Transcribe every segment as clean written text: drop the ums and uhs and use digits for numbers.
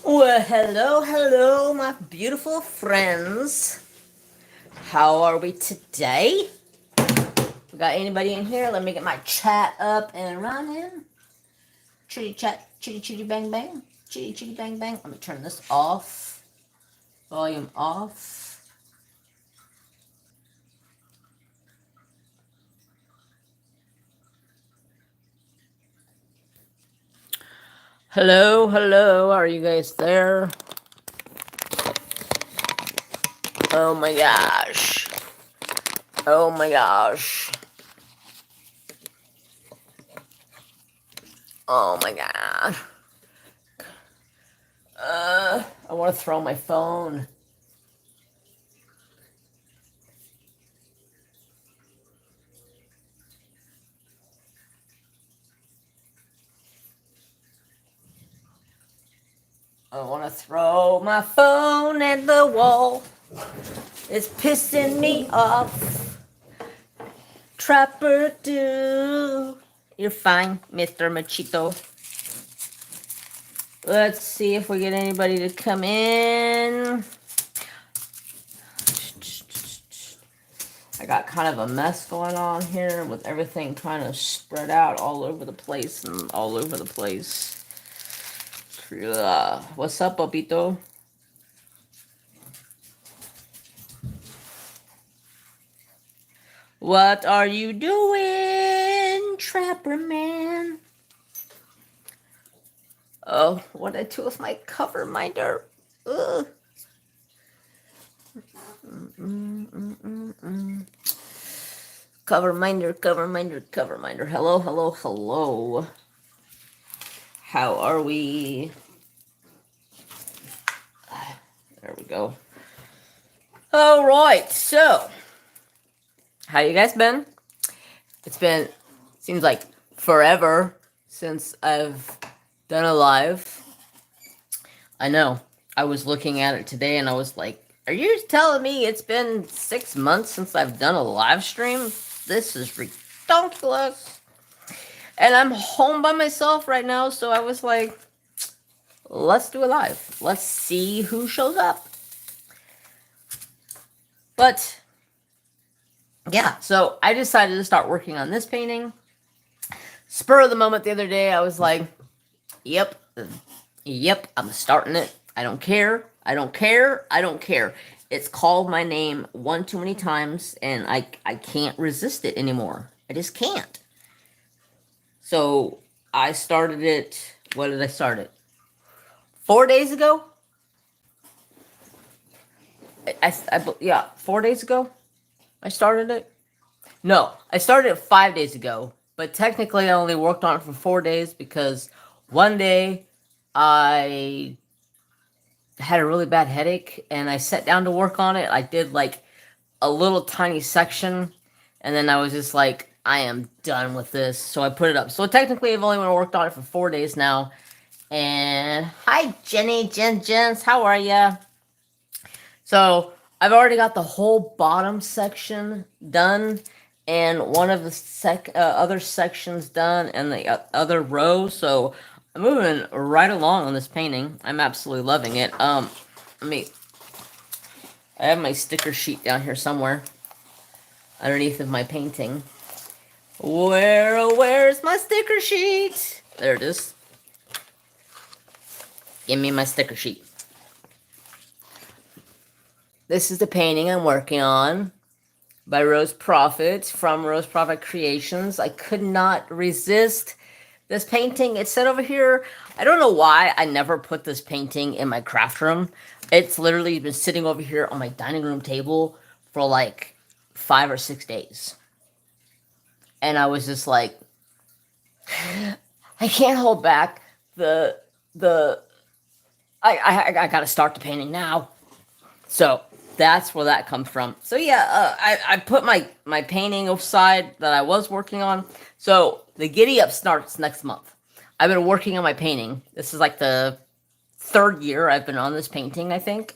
Well, hello, my beautiful friends. How are we today? We got anybody in here? Let me get my chat up and running. Chitty chat, chitty chitty bang bang, chitty chitty bang bang. Let me turn this off. Volume off. Hello. Are you guys there? Oh my gosh. Oh my gosh. Oh my god. I want to throw my phone. I want to throw my phone at the wall. It's pissing me off. Trapper do. You're fine, Mr. Machito. Let's see if we get anybody to come in. I got kind of a mess going on here with everything trying to spread out all over the place and all over the place. What's up, Papito? What are you doing, Trapper Man? Oh, what did I do with my cover minder? Ugh. Cover minder. Hello. How are we? There we go. All right, so how you guys been? Seems like forever since I've done a live. I know. I was looking at it today and I was like, are you telling me it's been 6 months since I've done a live stream? This is ridiculous. And I'm home by myself right now, so I was like, let's do a live. Let's see who shows up. But yeah, so I decided to start working on this painting. Spur of the moment the other day, I was like, yep, I'm starting it. I don't care. It's called my name one too many times, and I can't resist it anymore. I just can't. So I started it. What did I start it? 4 days ago? Yeah, 4 days ago I started it. No, I started it 5 days ago, but technically I only worked on it for 4 days because one day I had a really bad headache and I sat down to work on it. I did like a little tiny section and then I was just like, I am done with this. So I put it up. So technically I've only worked on it for 4 days now. And hi Jens, how are ya? So I've already got the whole bottom section done and one of the other sections done and the other row. So I'm moving right along on this painting. I'm absolutely loving it. I have my sticker sheet down here somewhere underneath of my painting. Where's my sticker sheet? There it is. Give me my sticker sheet. This is the painting I'm working on by Rose Prophet from Rose Prophet Creations. I could not resist this painting. It said over here, I don't know why I never put this painting in my craft room. It's literally been sitting over here on my dining room table for like 5 or 6 days. And I was just like, I can't hold back I gotta start the painting now. So that's where that comes from. So yeah, I put my painting aside that I was working on. So the Giddy Up starts next month. I've been working on my painting. This is like the 3rd year I've been on this painting, I think.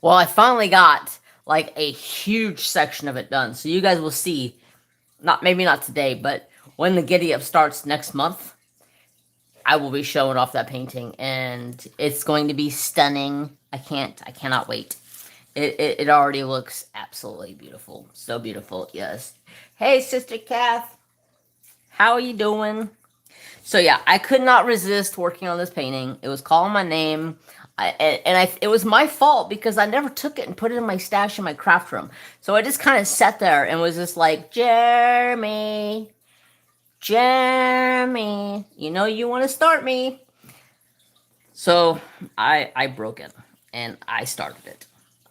Well, I finally got like a huge section of it done. So you guys will see, maybe not today, but when the Giddy Up starts next month, I will be showing off that painting, and it's going to be stunning. I cannot wait. It already looks absolutely beautiful. So beautiful, yes. Hey, Sister Kath, how are you doing? So yeah, I could not resist working on this painting. It was calling my name. It was my fault because I never took it and put it in my stash in my craft room. So I just kind of sat there and was just like, Jeremy, Jeremy, you know you want to start me. So I broke it and I started it.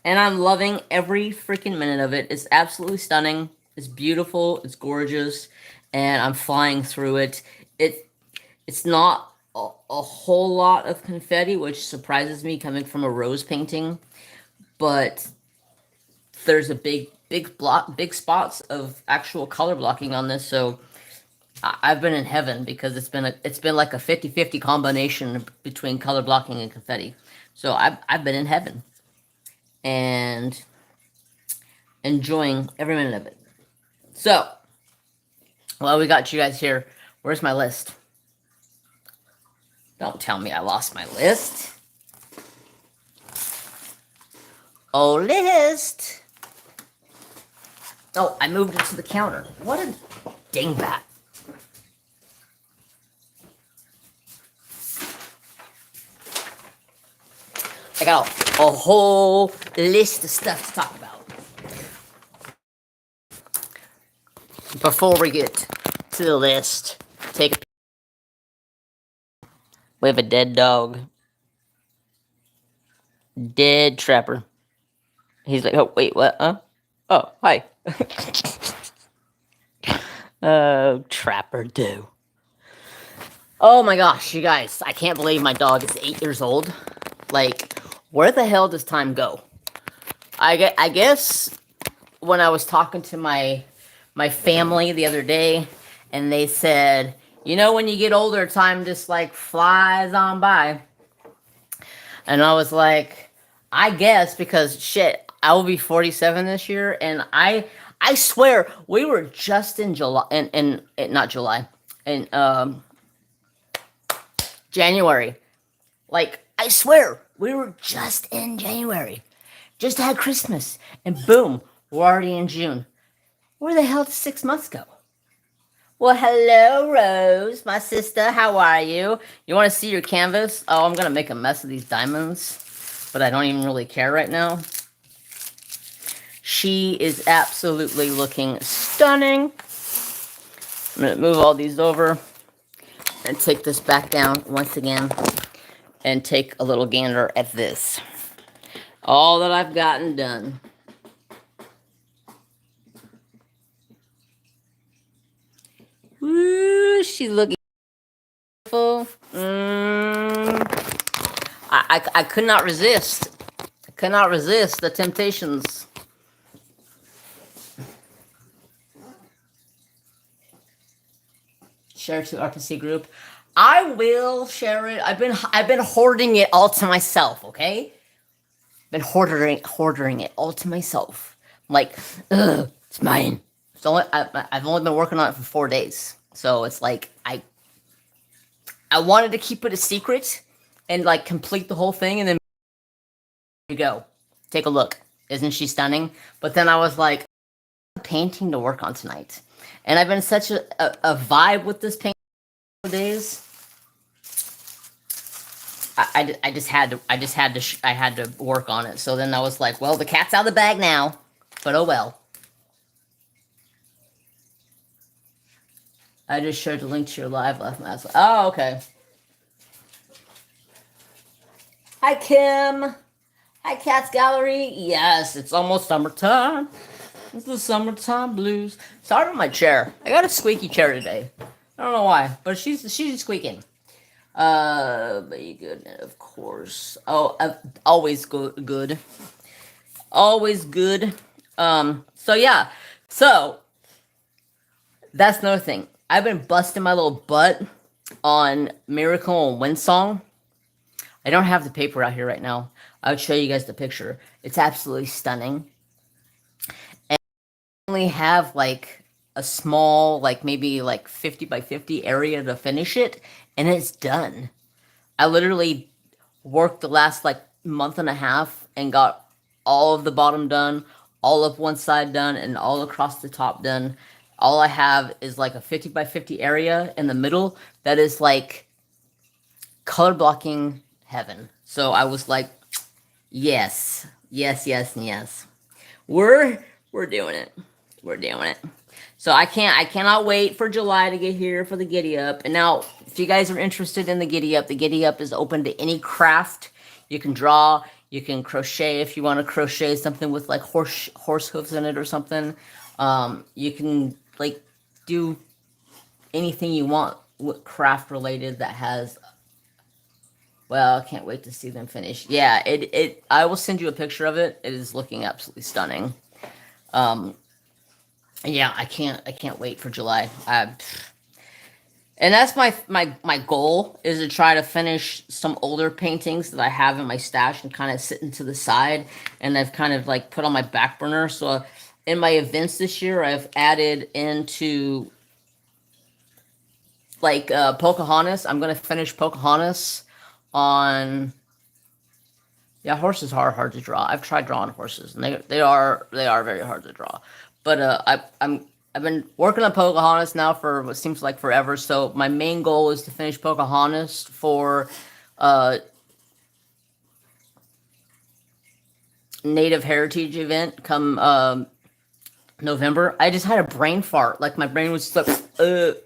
And I'm loving every freaking minute of it. It's absolutely stunning. It's beautiful. It's gorgeous. And I'm flying through it. It's not a whole lot of confetti, which surprises me coming from a rose painting. But there's a big spots of actual color blocking on this. So I've been in heaven because it's been like a 50-50 combination between color blocking and confetti. So I've been in heaven and enjoying every minute of it. So, well, we got you guys here. Where's my list? Don't tell me I lost my list. Oh, list. Oh, I moved it to the counter. What a dingbat. I got a whole list of stuff to talk about. Before we get to the list, take a we have a dead dog. Dead Trapper. He's like, oh, wait, what? Huh? Oh, hi. Trapper do. Oh my gosh, you guys. I can't believe my dog is 8 years old. Like, where the hell does time go? I guess when I was talking to my family the other day, and they said, you know, when you get older, time just like flies on by. And I was like, I guess, because shit, I will be 47 this year, and I swear we were just in July, and not July, in January. Like, I swear we were just in January, just had Christmas, and boom, we're already in June. Where the hell did 6 months go? Well, hello, Rose, my sister. How are you? You want to see your canvas? Oh, I'm going to make a mess of these diamonds, but I don't even really care right now. She is absolutely looking stunning. I'm going to move all these over and take this back down once again and take a little gander at this. All that I've gotten done. Woo, she looking beautiful. I could not resist. I could not resist the temptations. Share to RPC group. I will share it. I've been hoarding it all to myself. Okay, been hoarding it all to myself. I'm like, ugh, it's mine. I've only been working on it for 4 days, so it's like I wanted to keep it a secret and like complete the whole thing, and then here you go, take a look. Isn't she stunning? But then I was like, painting to work on tonight, and I've been such a vibe with this painting for days. I just had to work on it. So then I was like, well, the cat's out of the bag now, but oh well. I just shared the link to your live last night. Oh, okay. Hi, Kim. Hi, Cat's Gallery. Yes, it's almost summertime. It's the summertime blues. Sorry about my chair. I got a squeaky chair today. I don't know why, but she's squeaking. But you good, of course. Oh, always good. Always good. So yeah. So that's another thing. I've been busting my little butt on Miracle and Windsong. I don't have the paper out here right now. I would show you guys the picture. It's absolutely stunning. And I only have like a small, like maybe like 50 by 50 area to finish it, and it's done. I literally worked the last like month and a half and got all of the bottom done, all of one side done, and all across the top done. All I have is like a 50 by 50 area in the middle that is like color blocking heaven. So I was like, yes, yes, yes, yes. We're doing it. We're doing it. So I cannot wait for July to get here for the Giddy Up. And now, if you guys are interested in the Giddy Up is open to any craft. You can draw, you can crochet if you want to crochet something with like horse hooves in it or something. You can like do anything you want with craft related that has. Well, I can't wait to see them finish. Yeah, it. I will send you a picture of it. It is looking absolutely stunning. Yeah, I can't wait for July. And that's my goal is to try to finish some older paintings that I have in my stash and kind of sitting to the side, and I've kind of like put on my back burner. So in my events this year, I've added into like Pocahontas. I'm gonna finish Pocahontas on. Yeah, horses are hard to draw. I've tried drawing horses, and they are very hard to draw. But I've been working on Pocahontas now for what seems like forever. So my main goal is to finish Pocahontas for Native Heritage event come November. I just had a brain fart. Like my brain was just like,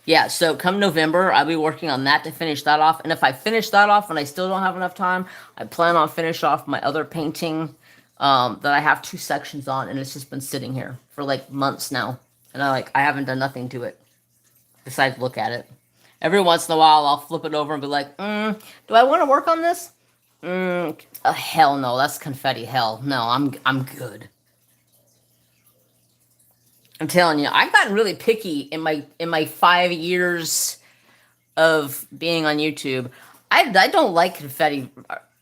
yeah, so come November, I'll be working on that to finish that off. And if I finish that off and I still don't have enough time, I plan on finish off my other painting that I have 2 sections on, and it's just been sitting here for like months now. And I haven't done nothing to it besides look at it. Every once in a while, I'll flip it over and be like, do I want to work on this? Hell no, that's confetti hell. No, I'm good. I'm telling you, I've gotten really picky in my 5 years of being on YouTube. I don't like confetti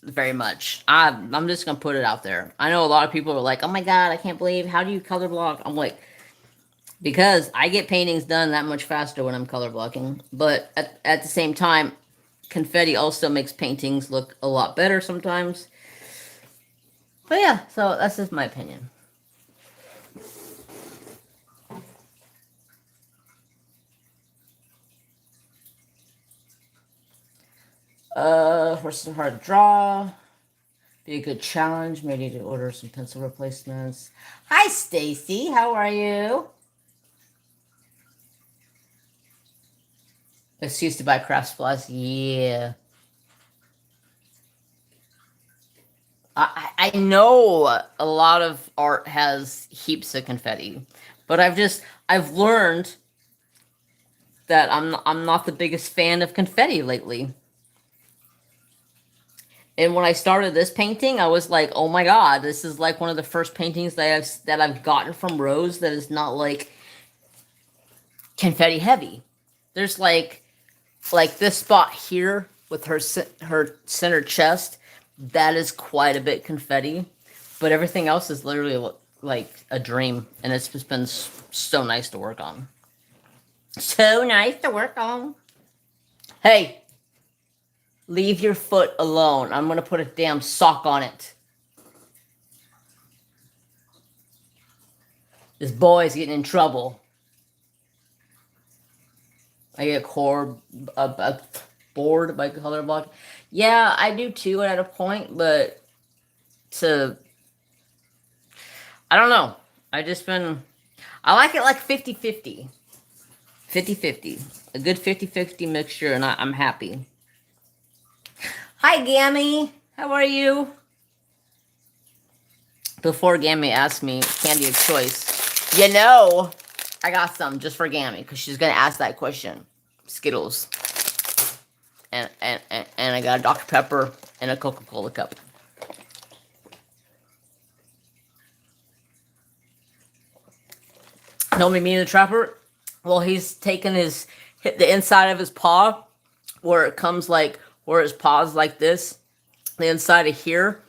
very much. I'm just gonna put it out there. I know a lot of people are like, "Oh my god, I can't believe how do you color block?" I'm like, because I get paintings done that much faster when I'm color blocking. But at the same time, confetti also makes paintings look a lot better sometimes. But yeah, so that's just my opinion. Horses are hard to draw. Be a good challenge. Maybe to order some pencil replacements. Hi, Stacy. How are you? Excuse to buy craft supplies. Yeah. I know a lot of art has heaps of confetti, but I've learned that I'm not the biggest fan of confetti lately. And when I started this painting, I was like, "Oh my god, this is like one of the first paintings that I've gotten from Rose that is not like confetti heavy." There's like this spot here with her center chest, that is quite a bit confetti, but everything else is literally like a dream, and it's just been so nice to work on. So nice to work on. Hey, leave your foot alone. I'm gonna put a damn sock on it. This boy's getting in trouble. I get bored by color block. Yeah, I do too at a point, but I don't know. I like it like 50-50. 50-50. A good 50-50 mixture, and I'm happy. Hi, Gammy. How are you? Before Gammy asked me candy of choice, I got some just for Gammy because she's gonna ask that question. Skittles. And I got a Dr. Pepper and a Coca-Cola cup. Know me and the Trapper? Well, he's taken the inside of his paw, where it comes like, where his paw's like this, the inside of here,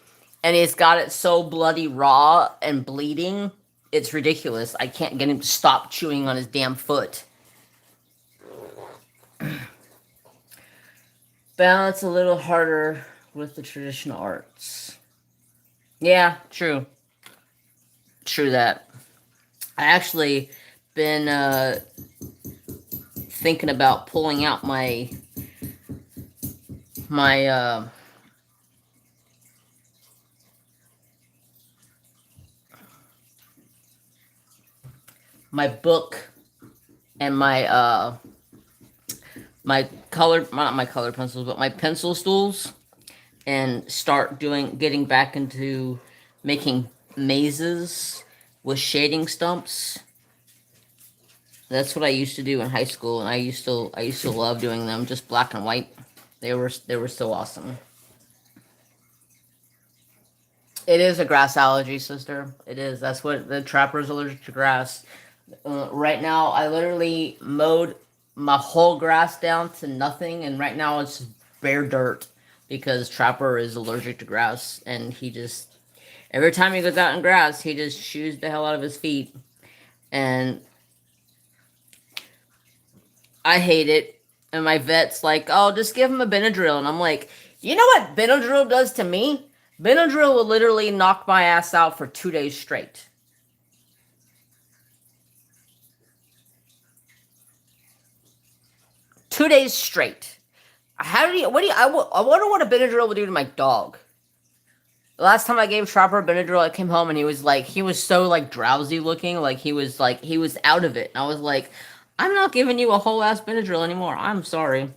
and he's got it so bloody raw and bleeding it's ridiculous. I can't get him to stop chewing on his damn foot. Balance a little harder with the traditional arts. Yeah, true. True that. I actually been thinking about pulling out my my book and my color, not my color pencils, but my pencil stools, and start getting back into making mazes with shading stumps. That's what I used to do in high school, and I used to love doing them, just black and white. They were so awesome. It is a grass allergy, sister. It is. That's what the trapper's allergic to grass. Right now, I literally mowed my whole grass down to nothing, and right now it's bare dirt because Trapper is allergic to grass, and he just every time he goes out in grass, he just chews the hell out of his feet, and I hate it. And my vet's like, "Oh, just give him a Benadryl," and I'm like, "You know what Benadryl does to me? Benadryl will literally knock my ass out for 2 days straight." 2 days straight. How do you? What do you? I wonder what a Benadryl would do to my dog. The last time I gave Trapper a Benadryl, I came home and he was so like drowsy looking, like he was out of it. And I was like, I'm not giving you a whole ass Benadryl anymore. I'm sorry.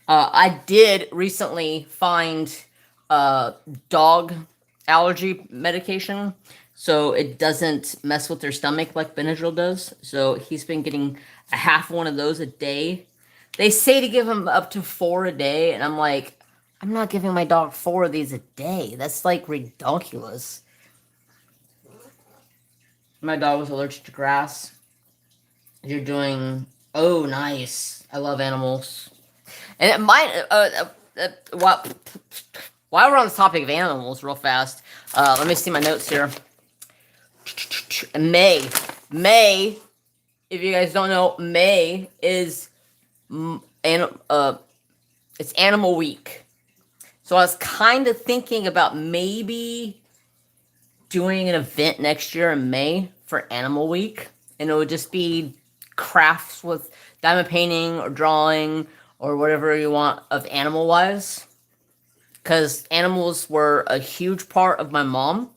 I did recently find dog allergy medication, so it doesn't mess with their stomach like Benadryl does. So he's been getting a half one of those a day. They say to give him up to 4 a day, and I'm like, I'm not giving my dog 4 of these a day. That's like ridiculous. My dog was allergic to grass. You're doing. Oh, nice. I love animals. And it might. While we're on the topic of animals, real fast, let me see my notes here. May. If you guys don't know, May is it's Animal Week. So I was kind of thinking about maybe doing an event next year in May for Animal Week, and it would just be crafts with diamond painting or drawing or whatever you want of animal wise, because animals were a huge part of my mom.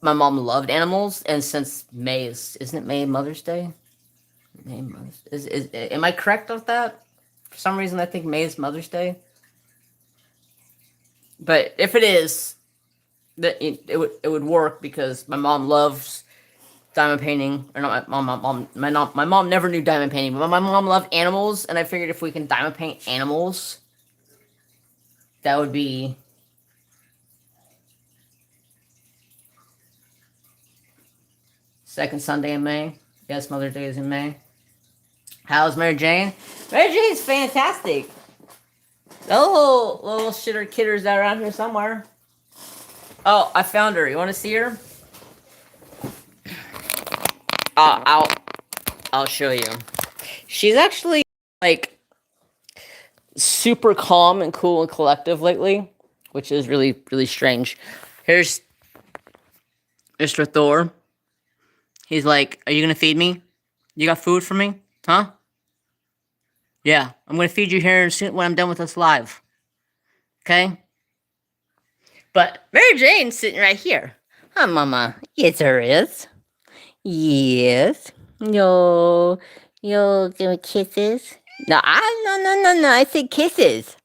My mom loved animals, and since May isn't it May Mother's Day? May is am I correct with that? For some reason, I think May is Mother's Day. But if it is, that it would work because my mom loves diamond painting. Or not my mom never knew diamond painting, but my mom loved animals, and I figured if we can diamond paint animals, that would be second Sunday in May. Yes, Mother's Day is in May. How's Mary Jane? Mary Jane's fantastic. The little shitter kidder's out around here somewhere. Oh, I found her. You want to see her? I'll show you. She's actually like super calm and cool and collective lately, which is really, really strange. Here's Mr. Thor. He's like, "Are you gonna feed me? You got food for me? Huh? Yeah, I'm gonna feed you here soon when I'm done with this live. Okay?" But Mary Jane's sitting right here. Huh, Mama? Yes, there is. Yes. No. Yo, give me kisses. No, no. I said kisses.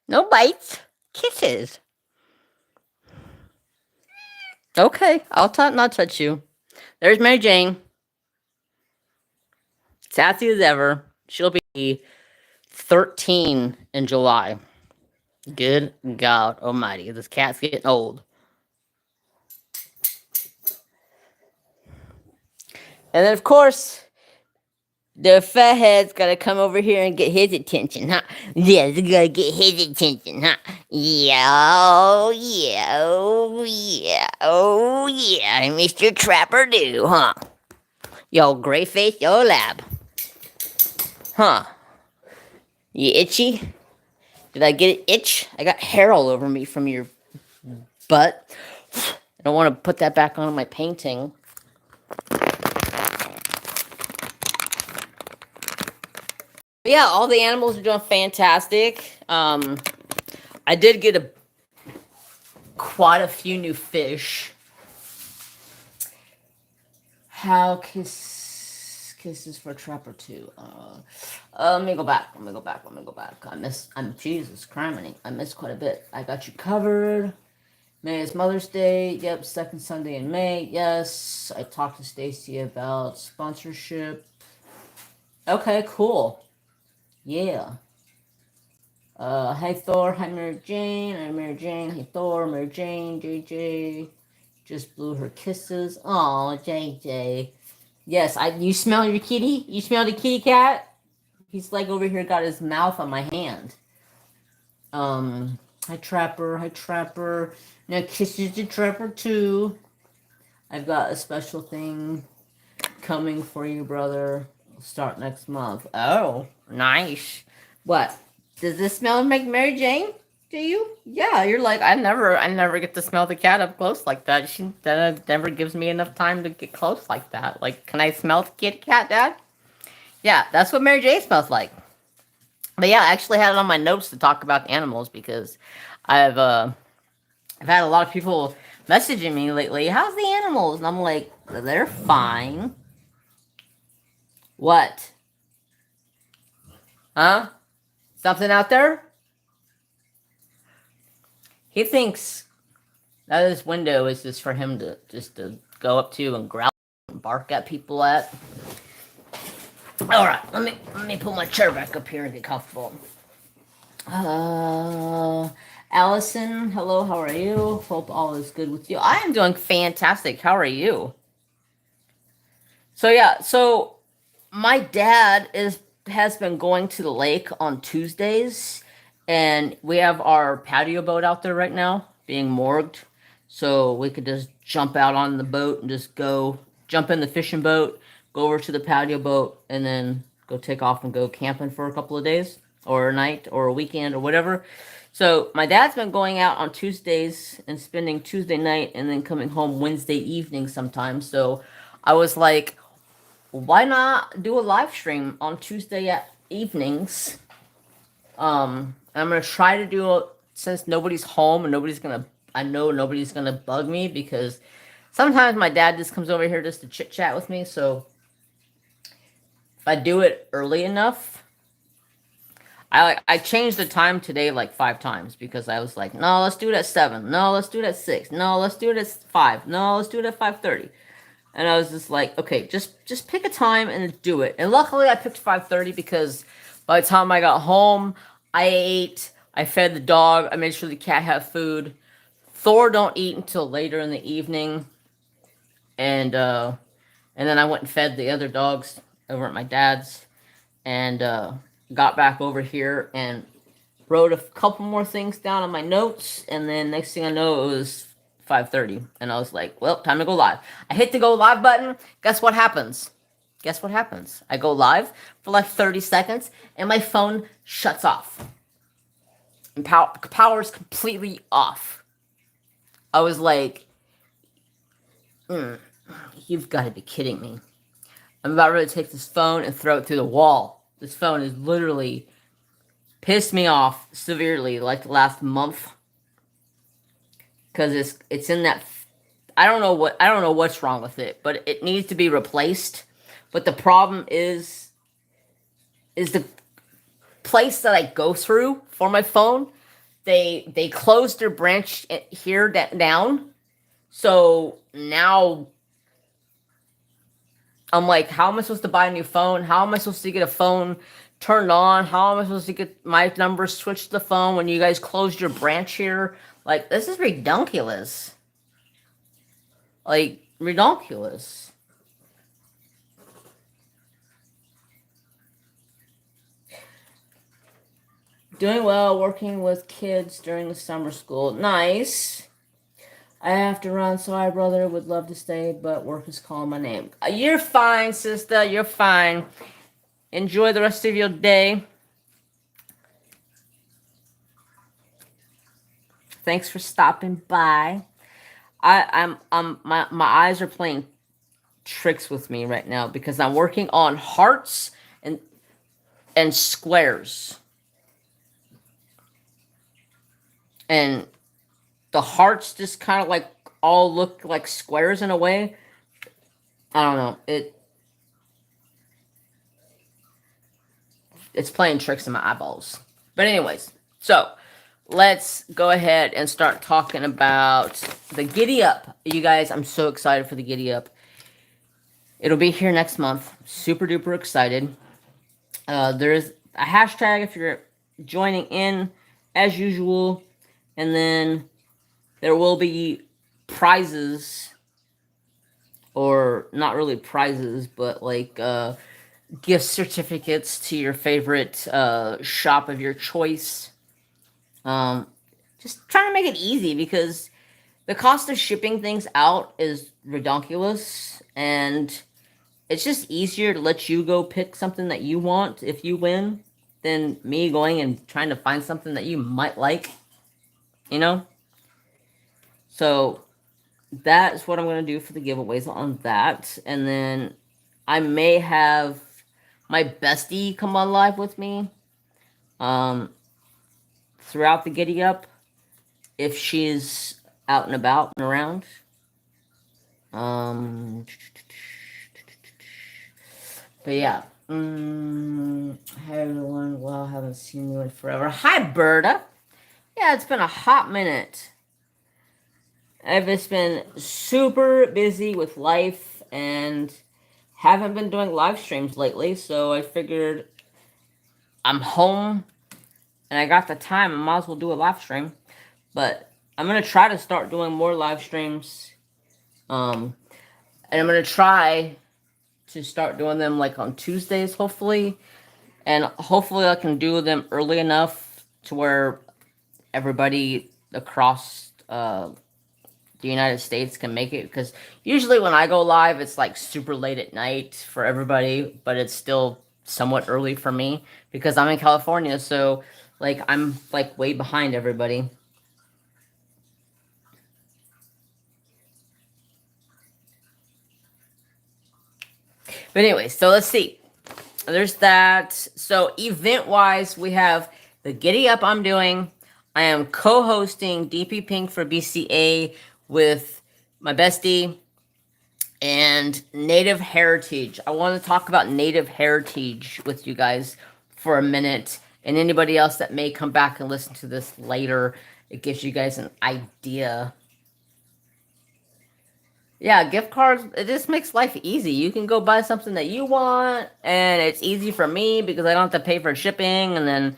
No bites. Kisses. Okay, I'll not touch you. There's Mary Jane. Sassy as ever. She'll be 13 in July. Good God Almighty, this cat's getting old. And then, of course, The fathead's gotta come over here and get his attention, huh? Yeah, he's gotta get his attention, huh? Yeah, oh yeah, oh yeah, oh yeah, Mr. Trapper do, huh? Yo, gray face, yo lab. Huh? You itchy? Did I get an itch? I got hair all over me from your butt. I don't want to put that back on my painting. But yeah, all the animals are doing fantastic. I did get quite a few new fish. How kisses for Trapper 2. Let me go back. I'm Jesus criminy. I missed quite a bit. I got you covered. May is Mother's Day. Yep, second Sunday in May. Yes. I talked to Stacy about sponsorship. Okay, cool. Yeah. Hi Thor, hi Mary Jane, hi Mary Jane, hi Thor, Mary Jane, JJ. Just blew her kisses. Oh, JJ. Yes, you smell your kitty? You smell the kitty cat? He's like over here got his mouth on my hand. Hi Trapper, hi Trapper. Now kisses to Trapper too. I've got a special thing coming for you, brother. We'll start next month. Oh, nice. What? Does this smell like Mary Jane to you? Yeah, you're like I never get to smell the cat up close like that. She never gives me enough time to get close like that. Like, can I smell the kitty cat, Dad? Yeah, that's what Mary Jane smells like. But yeah, I actually had it on my notes to talk about animals because I've had a lot of people messaging me lately. How's the animals? And I'm like, they're fine. What? Huh? Something out there? He thinks that his window is just for him to go up to and growl and bark at people at. All right, let me pull my chair back up here and get comfortable. Allison, hello, how are you? Hope all is good with you. I am doing fantastic. How are you? So yeah, so my dad has been going to the lake on Tuesdays, and we have our patio boat out there right now being morgued, so we could just jump out on the boat and just go jump in the fishing boat, go over to the patio boat, and then go take off and go camping for a couple of days or a night or a weekend or whatever. So my dad's been going out on Tuesdays and spending Tuesday night and then coming home Wednesday evening sometimes. So I was like, why not do a live stream on Tuesday evenings? I'm gonna try to do it since nobody's home and I know nobody's gonna bug me because sometimes my dad just comes over here just to chit chat with me. So if I do it early enough, I changed the time today like 5 times because I was like, no, let's do it at 7. No, let's do it at 6. No, let's do it at 5. No, let's do it at 5:30. And I was just like, okay, just pick a time and do it. And luckily I picked 5:30 because by the time I got home, I ate, I fed the dog, I made sure the cat had food. Thor don't eat until later in the evening. And then I went and fed the other dogs over at my dad's and got back over here and wrote a couple more things down on my notes, and then next thing I know, it was 5:30, and I was like, well, time to go live. I hit the go live button. Guess what happens? Guess what happens? I go live for like 30 seconds, and my phone shuts off. And power's completely off. I was like, you've got to be kidding me. I'm about ready to take this phone and throw it through the wall. This phone is literally pissed me off severely like the last month because it's in that I don't know what's wrong with it, but it needs to be replaced. But the problem is the place that I go through for my phone, they closed their branch here down. So now I'm like, how am I supposed to buy a new phone? How am I supposed to get a phone turned on? How am I supposed to get my number switched to the phone when you guys closed your branch here? Like, this is redonkulous. Like, redonkulous. Doing well, working with kids during the summer school. Nice. I have to run, so I brother would love to stay, but work is calling my name. You're fine, sister. You're fine. Enjoy the rest of your day. Thanks for stopping by. My eyes are playing tricks with me right now because I'm working on hearts and squares. And the hearts just kind of like all look like squares in a way. I don't know. It's playing tricks in my eyeballs. But anyways, so let's go ahead and start talking about the Giddy Up. You guys, I'm so excited for the Giddy Up. It'll be here next month. Super duper excited. There's a hashtag if you're joining in as usual. And then there will be prizes, or not really prizes, but like gift certificates to your favorite shop of your choice. Just trying to make it easy because the cost of shipping things out is ridiculous, and it's just easier to let you go pick something that you want if you win than me going and trying to find something that you might like, you know? So that's what I'm going to do for the giveaways on that. And then I may have my bestie come on live with me throughout the Giddy Up if she's out and about and around. But yeah. Hi everyone. Well, I haven't seen you in forever. Hi, Berta. Yeah, it's been a hot minute. I've just been super busy with life and haven't been doing live streams lately, so I figured I'm home and I got the time, I might as well do a live stream. But I'm gonna try to start doing more live streams. And I'm gonna try to start doing them like on Tuesdays, hopefully. And hopefully I can do them early enough to where everybody across the United States can make it, because usually when I go live it's like super late at night for everybody, but it's still somewhat early for me because I'm in California, so like I'm like way behind everybody. But anyway, so let's see. There's that. So event wise, we have the Giddy Up I'm doing. I am co-hosting DP Pink for BCA with my bestie and Native Heritage. I want to talk about Native Heritage with you guys for a minute, and anybody else that may come back and listen to this later. It gives you guys an idea. Yeah, gift cards, it just makes life easy. You can go buy something that you want, and it's easy for me because I don't have to pay for shipping and then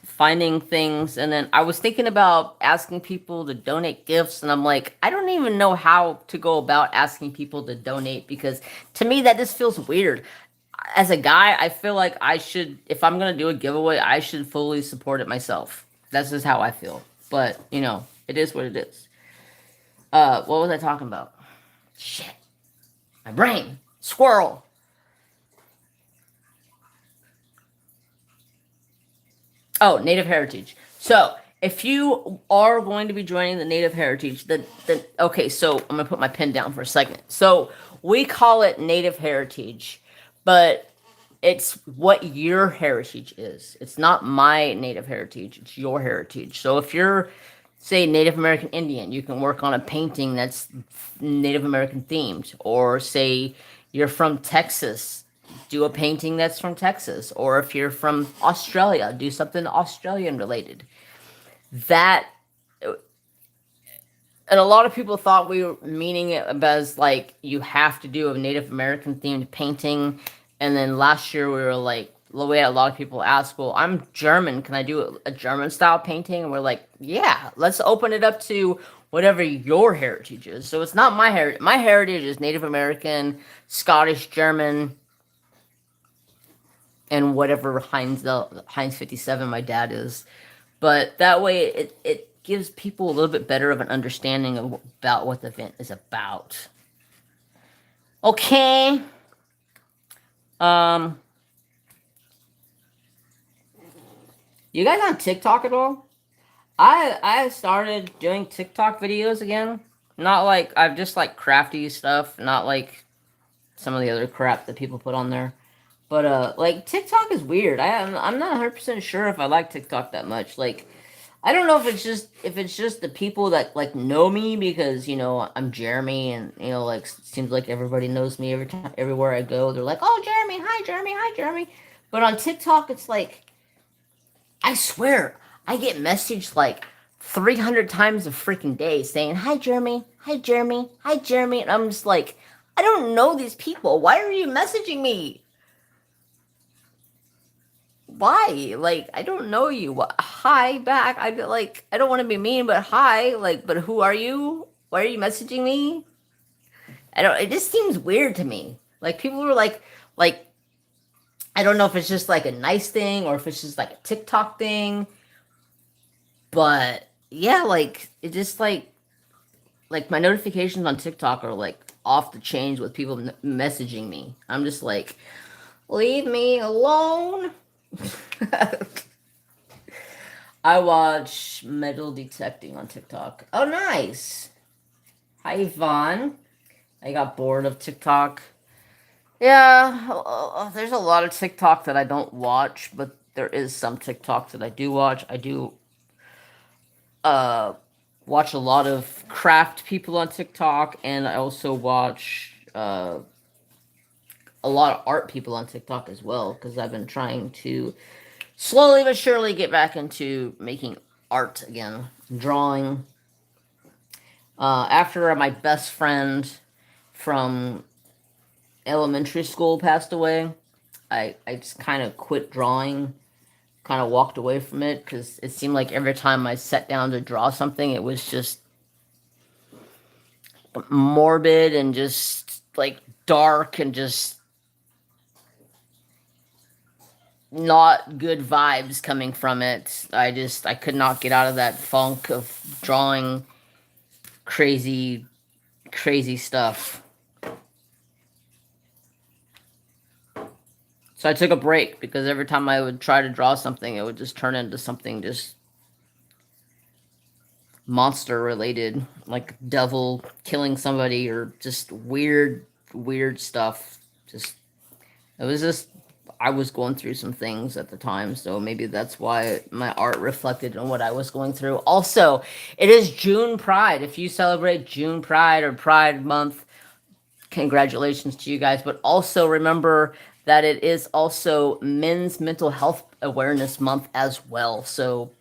finding things. And then I was thinking about asking people to donate gifts, and I'm like, I don't even know how to go about asking people to donate because to me that just feels weird. As a guy, I feel like I should, if I'm going to do a giveaway, I should fully support it myself. That's just how I feel. But, you know, it is what it is. What was I talking about? Shit. My brain. Squirrel. Oh, Native Heritage. So, if you are going to be joining the Native Heritage, okay, so I'm going to put my pen down for a second. So, we call it Native Heritage, but it's what your heritage is. It's not my Native Heritage, it's your heritage. So, if you're, say, Native American Indian, you can work on a painting that's Native American themed. Or say you're from Texas, do a painting that's from Texas. Or if you're from Australia, do something Australian related. That, and a lot of people thought we were meaning it as like you have to do a Native American themed painting. And then last year we were like, the way a lot of people ask, well, I'm German, can I do a German style painting? And we're like, yeah, let's open it up to whatever your heritage is. So it's not my heritage. My heritage is Native American, Scottish, German. and whatever Heinz 57 my dad is. But that way it gives people a little bit better of an understanding of about what the event is about. Okay. Um, you guys on TikTok at all? I started doing TikTok videos again. Not like I've just like crafty stuff, not like some of the other crap that people put on there. But like TikTok is weird. I'm not 100% sure if I like TikTok that much. Like I don't know if it's just the people that like know me because you know I'm Jeremy and you know like seems like everybody knows me every time everywhere I go. They're like, "Oh, Jeremy, hi Jeremy, hi Jeremy." But on TikTok it's like I swear I get messaged like 300 times a freaking day saying, "Hi Jeremy, hi Jeremy, hi Jeremy." And I'm just like, "I don't know these people. Why are you messaging me?" Why? Like, I don't know you. Hi back. I feel like I don't want to be mean, but hi. Like, but who are you? Why are you messaging me? I don't. It just seems weird to me. Like people were like I don't know if it's just like a nice thing or if it's just like a TikTok thing, but yeah, like it just like my notifications on TikTok are like off the chains with people messaging me. I'm just like, leave me alone. I watch metal detecting on TikTok. Oh, nice. Hi, Yvonne. I got bored of TikTok. Yeah, there's a lot of TikTok that I don't watch, but there is some TikTok that I do watch. I do uh watch a lot of craft people on TikTok, and I also watch a lot of art people on TikTok as well because I've been trying to slowly but surely get back into making art again, drawing. After my best friend from elementary school passed away, I just kind of quit drawing, kind of walked away from it because it seemed like every time I sat down to draw something, it was just morbid and just like dark and just not good vibes coming from it. I could not get out of that funk of drawing crazy crazy stuff. So I took a break because every time I would try to draw something, it would just turn into something just monster related, like devil killing somebody or just weird stuff. Just it was just I was going through some things at the time, so maybe that's why my art reflected on what I was going through. Also, it is June Pride. If you celebrate June Pride or Pride Month, congratulations to you guys. But also remember that it is also Men's Mental Health Awareness Month as well. So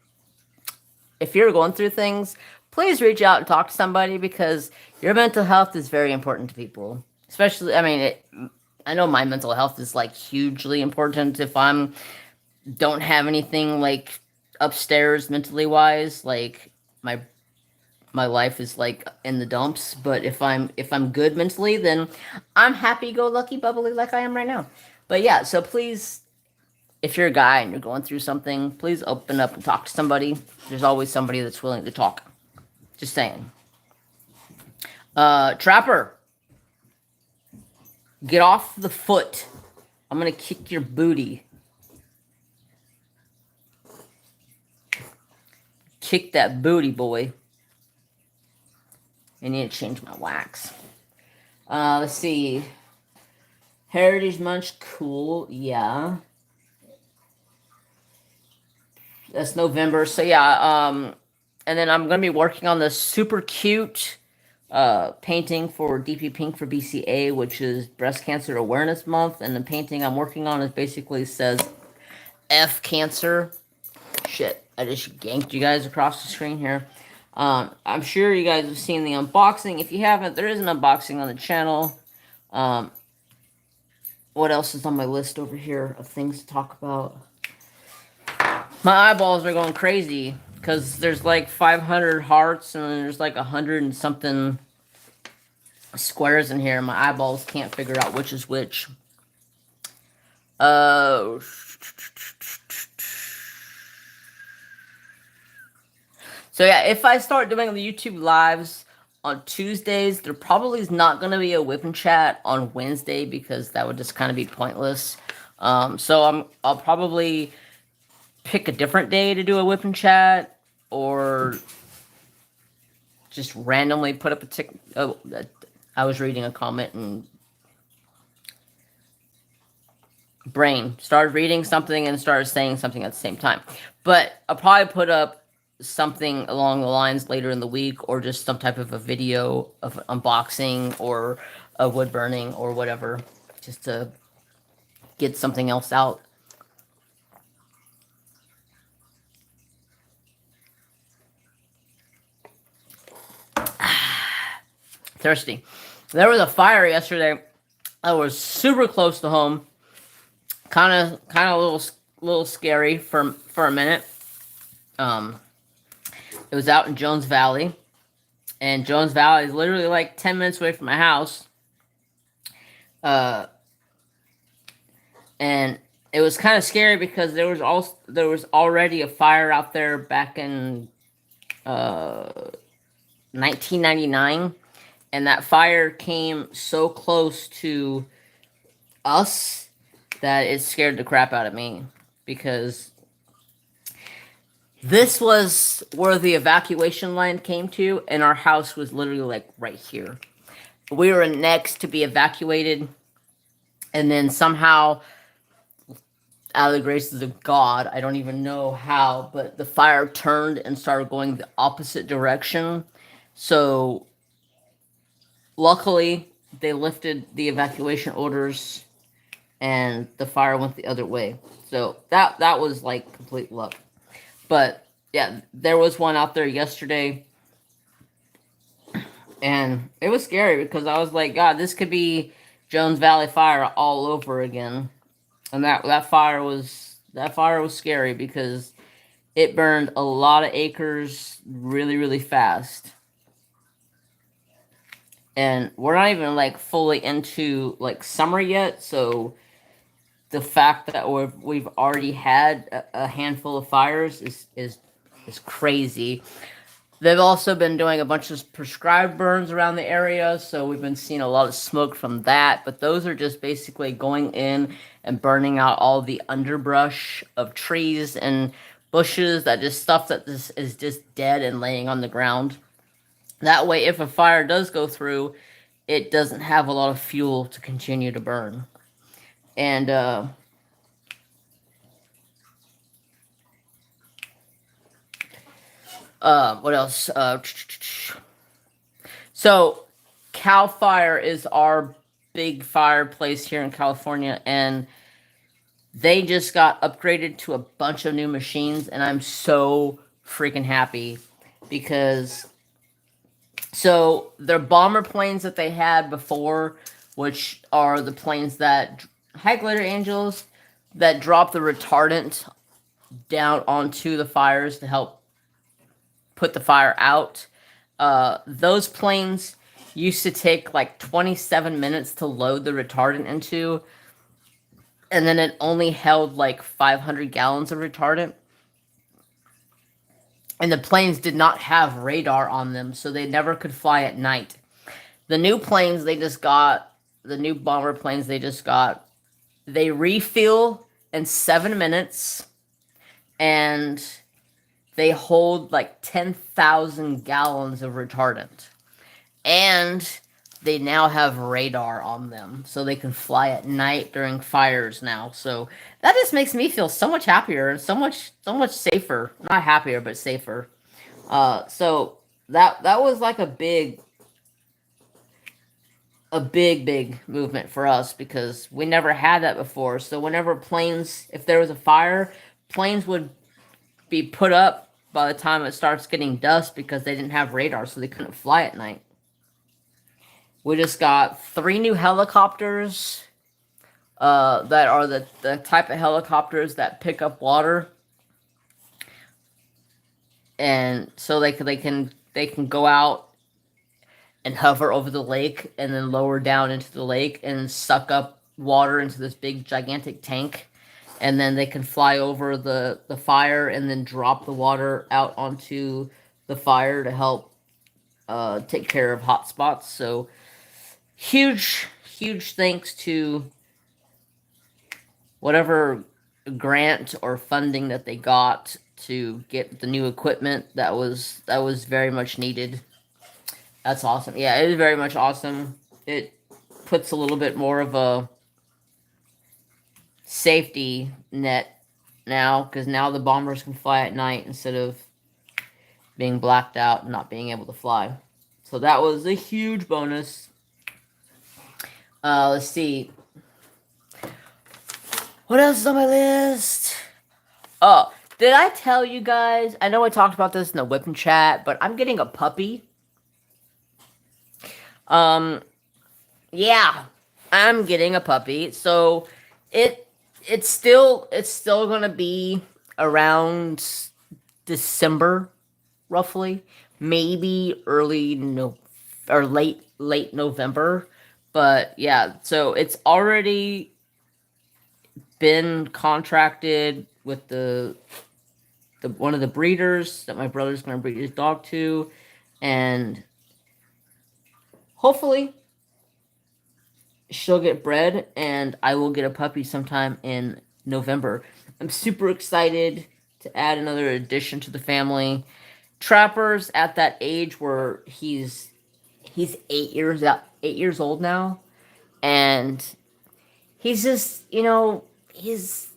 if you're going through things, please reach out and talk to somebody because your mental health is very important to people. Especially, I mean, I know my mental health is like hugely important if I'm don't have anything like upstairs mentally wise, like my my life is like in the dumps, but if I'm good mentally, then I'm happy go lucky bubbly like I am right now. But yeah, so please if you're a guy and you're going through something, please open up and talk to somebody. There's always somebody that's willing to talk. Just saying. Trapper, get off the foot. I'm gonna kick your booty. Kick that booty, boy. I need to change my wax. Let's see. Heritage Munch, cool. Yeah. That's November. So yeah, and then I'm gonna be working on this super cute painting for DP Pink for BCA, which is Breast Cancer Awareness Month. And the painting I'm working on is basically says F cancer. Shit, I just ganked you guys across the screen here. I'm sure you guys have seen the unboxing. If you haven't, there is an unboxing on the channel. Um, what else is on my list over here of things to talk about? My eyeballs are going crazy because there's like 500 hearts and there's like 100 and something squares in here. My eyeballs can't figure out which is which. Uh, so yeah, if I start doing the YouTube lives on Tuesdays, there probably is not going to be a whip and chat on Wednesday because that would just kind of be pointless. So I'll probably pick a different day to do a whip and chat, or just randomly put up a tick. Oh, I was reading a comment and brain started reading something and started saying something at the same time. But I'll probably put up something along the lines later in the week, or just some type of a video of unboxing or a wood burning or whatever, just to get something else out. Thirsty. There was a fire yesterday that was super close to home. Kind of a little scary for a minute. It was out in Jones Valley, and Jones Valley is literally like 10 minutes away from my house. And it was kind of scary because there was already a fire out there back in 1999, and that fire came so close to us that it scared the crap out of me, because this was where the evacuation line came to, and our house was literally like right here. We were next to be evacuated, and then somehow, out of the graces of God, I don't even know how, but the fire turned and started going the opposite direction. So luckily, they lifted the evacuation orders, and the fire went the other way. So that was like complete luck. But yeah, there was one out there yesterday, and it was scary because I was like, God, this could be Jones Valley fire all over again. And that fire was scary because it burned a lot of acres really, really fast. And we're not even like fully into like summer yet, so the fact that we've already had a handful of fires is crazy. They've also been doing a bunch of prescribed burns around the area, so we've been seeing a lot of smoke from that. But those are just basically going in and burning out all the underbrush of trees and bushes, that just stuff that is just dead and laying on the ground. That way, if a fire does go through, it doesn't have a lot of fuel to continue to burn. And what else? So Cal Fire is our big fireplace here in California, and they just got upgraded to a bunch of new machines, and I'm so freaking happy because so their bomber planes that they had before, which are the planes that had glitter angels that drop the retardant down onto the fires to help put the fire out. Those planes used to take like 27 minutes to load the retardant into, and then it only held like 500 gallons of retardant. And the planes did not have radar on them, so they never could fly at night. The new planes they just got, the new bomber planes they just got, they refuel in 7 minutes, and they hold like 10,000 gallons of retardant. And they now have radar on them, so they can fly at night during fires now. So that just makes me feel so much happier and so much safer. Not happier, but safer. So that was like a big movement for us because we never had that before. So whenever planes, if there was a fire, planes would be put up by the time it starts getting dusk because they didn't have radar, so they couldn't fly at night. We just got 3 new helicopters that are the type of helicopters that pick up water, and so they can go out and hover over the lake and then lower down into the lake and suck up water into this big gigantic tank, and then they can fly over the fire and then drop the water out onto the fire to help take care of hot spots. So huge thanks to whatever grant or funding that they got to get the new equipment. That was very much needed. That's awesome. Yeah, it is very much awesome. It puts a little bit more of a safety net now, because now the bombers can fly at night instead of being blacked out and not being able to fly. So that was a huge bonus. Let's see. What else is on my list? Oh, did I tell you guys? I know I talked about this in the whip and chat, but I'm getting a puppy. Yeah, I'm getting a puppy. So it's still gonna be around December, roughly, maybe early no or late November. But yeah, so it's already been contracted with the one of the breeders that my brother's gonna breed his dog to, and hopefully she'll get bred and I will get a puppy sometime in November. I'm super excited to add another addition to the family. Trapper's at that age where he's 8 years old now, and he's just, he's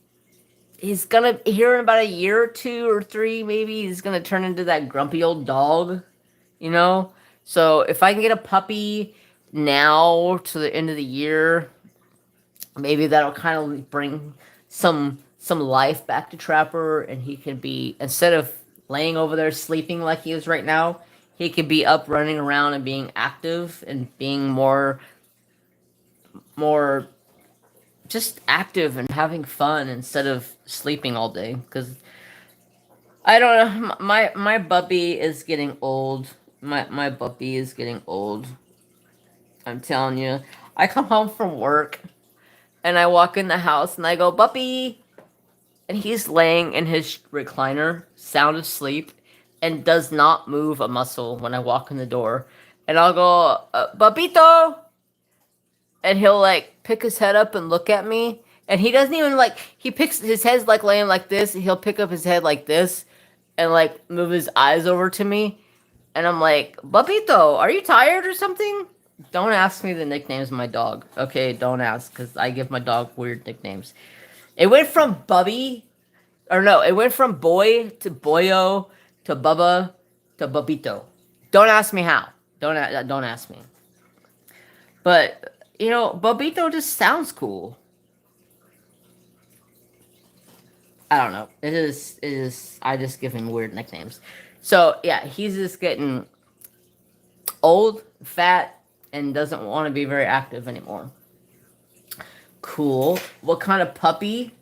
gonna, here in about a year or 2 or 3 maybe, he's gonna turn into that grumpy old dog, you know. So if I can get a puppy now to the end of the year, maybe that'll kind of bring some life back to Trapper, and he can be, instead of laying over there sleeping like he is right now, he could be up running around and being active and being more just active and having fun instead of sleeping all day. Because I don't know, my puppy is getting old. My puppy is getting old. I'm telling you. I come home from work and I walk in the house and I go, "Puppy," and he's laying in his recliner, sound asleep, and does not move a muscle when I walk in the door. And I'll go, "Papito," and he'll like pick his head up and look at me. And he doesn't even like, he picks his head's like laying like this. He'll pick up his head like this and like move his eyes over to me. And I'm like, "Papito, are you tired or something?" Don't ask me the nicknames of my dog. Okay, don't ask, because I give my dog weird nicknames. It went from Bubby, or no, it went from Boy to Boyo to Bubba to Bubito. Don't ask me how. Don't ask me. But Bubito just sounds cool. I don't know. It is. I just give him weird nicknames. So yeah, he's just getting old, fat, and doesn't want to be very active anymore. Cool. What kind of puppy?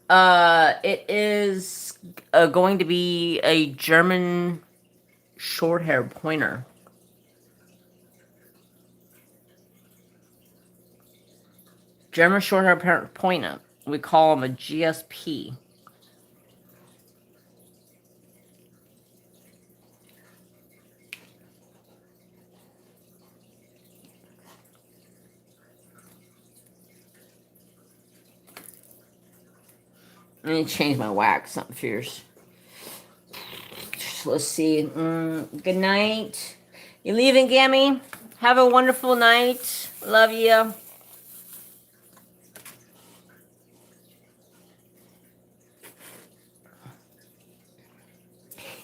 It is going to be a German short hair pointer. German short hair pointer. We call him a GSP. Let me change my wax. Something fierce. Let's see. Good night. You leaving, Gammy? Have a wonderful night. Love you.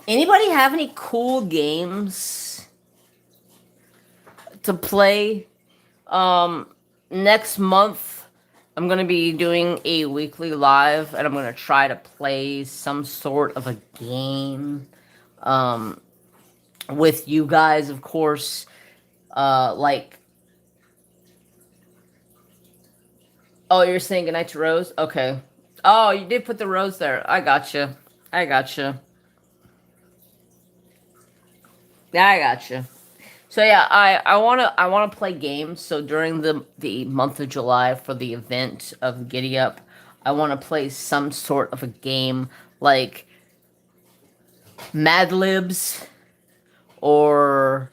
Anybody have any cool games to play? Next month, I'm going to be doing a weekly live, and I'm going to try to play some sort of a game with you guys, of course. Like, oh, you're saying goodnight to Rose? Okay. Oh, you did put the rose there. I gotcha. I gotcha. Yeah, I gotcha. So yeah, I wanna play games. So during the month of July for the event of Giddy Up, I wanna play some sort of a game like Mad Libs or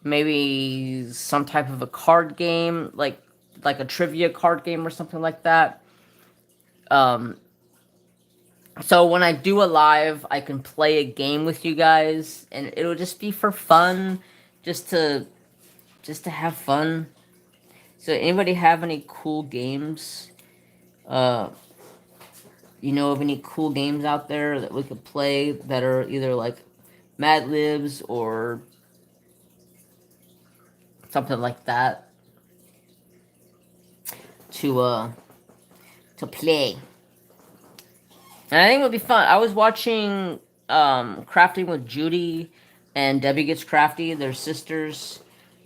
maybe some type of a card game, like a trivia card game or something like that. Um, so when I do a live, I can play a game with you guys, and it'll just be for fun, just to just to have fun. So anybody have any cool games? Uh, you know of any cool games out there that we could play that are either like Mad Libs or something like that to uh to play? And I think it would be fun. I was watching Crafting with Judy and Debbie Gets Crafty. They're sisters.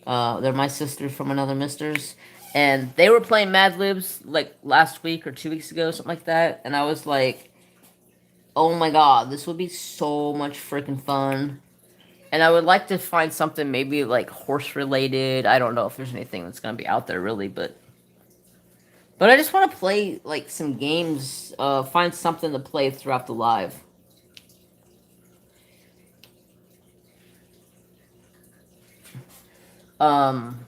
They're my sisters from another misters. And they were playing Mad Libs like last week or 2 weeks ago, something like that. And I was like, oh my god, this would be so much freaking fun. And I would like to find something maybe like horse related. I don't know if there's anything that's gonna be out there really, but I just want to play like some games. Find something to play throughout the live. Um,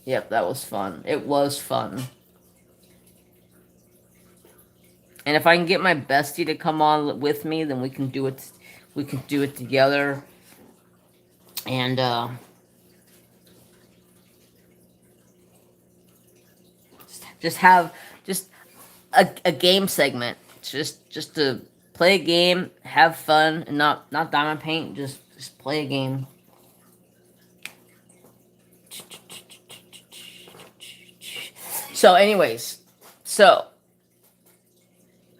yep, that was fun. It was fun. And if I can get my bestie to come on with me, then we can do it. We can do it together. And just have just a game segment. Just to play a game, have fun, and not diamond paint. Just play a game. So, anyways, so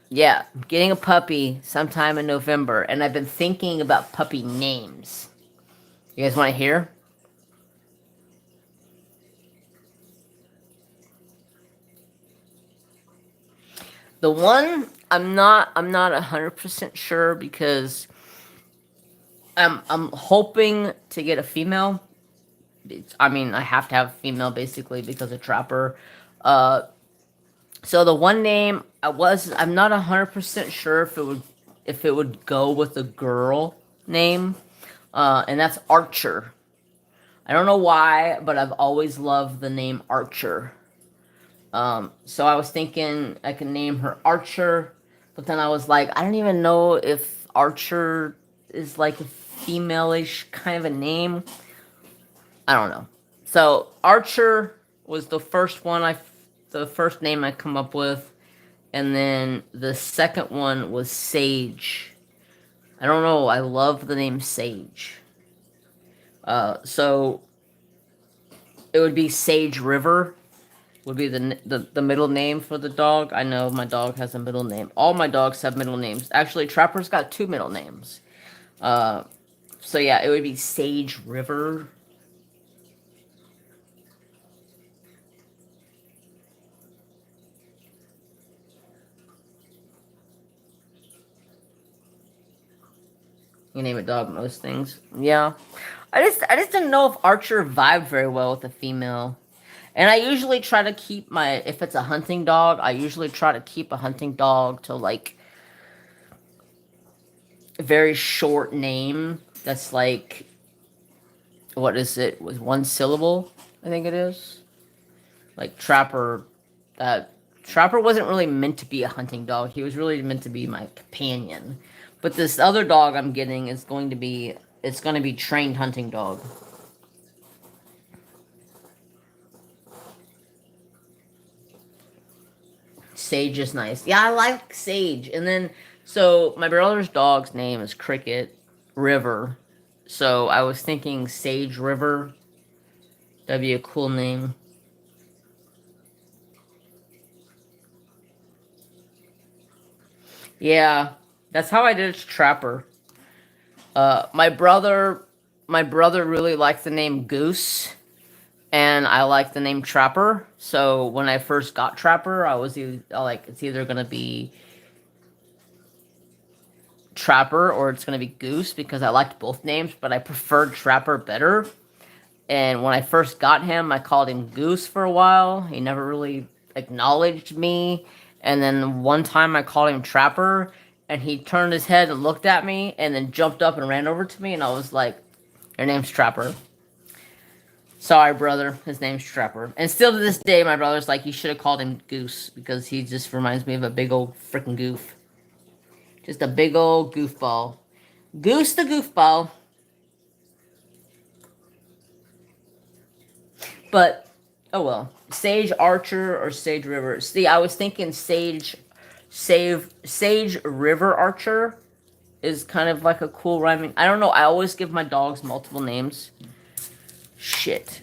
yeah, getting a puppy sometime in November, and I've been thinking about puppy names. You guys want to hear? The one I'm not 100% sure because I'm hoping to get a female. I mean, I have to have a female basically because of Trapper. Uh, so the one name I'm not 100% sure if it would go with a girl name, and that's Archer. I don't know why, but I've always loved the name Archer. So I was thinking I could name her Archer, but then I was like, I don't even know if Archer is like a female-ish kind of a name. I don't know. So Archer was the first name I come up with, and then the second one was Sage. I don't know. I love the name Sage. So it would be Sage River would be the middle name for the dog. I know my dog has a middle name. All my dogs have middle names. Actually, Trapper's got two middle names. Uh, so yeah, it would be Sage River. You name a dog most things. Yeah. I just didn't know if Archer vibed very well with a female. And I usually try to keep if it's a hunting dog, I usually try to keep a hunting dog to like a very short name that's like, what is it, with one syllable, I think it is. Like Trapper, uh, Trapper wasn't really meant to be a hunting dog. He was really meant to be my companion. But this other dog I'm getting it's going to be trained hunting dog. Sage is nice. Yeah, I like Sage. And then, so my brother's dog's name is Cricket River. So I was thinking Sage River. That'd be a cool name. Yeah, that's how I did it to Trapper. My brother really liked the name Goose, and I like the name Trapper. So when I first got Trapper, I was like, it's either gonna be Trapper or it's gonna be Goose because I liked both names, but I preferred Trapper better. And when I first got him, I called him Goose for a while. He never really acknowledged me. And then one time I called him Trapper, and he turned his head and looked at me, and then jumped up and ran over to me, and I was like, "Your name's Trapper." Sorry, brother. His name's Trapper. And still to this day, my brother's like, you should have called him Goose because he just reminds me of a big old freaking goof. Just a big old goofball. Goose the goofball. But, oh well. Sage Archer or Sage River. See, I was thinking Sage River Archer is kind of like a cool rhyming. I don't know. I always give my dogs multiple names. Shit.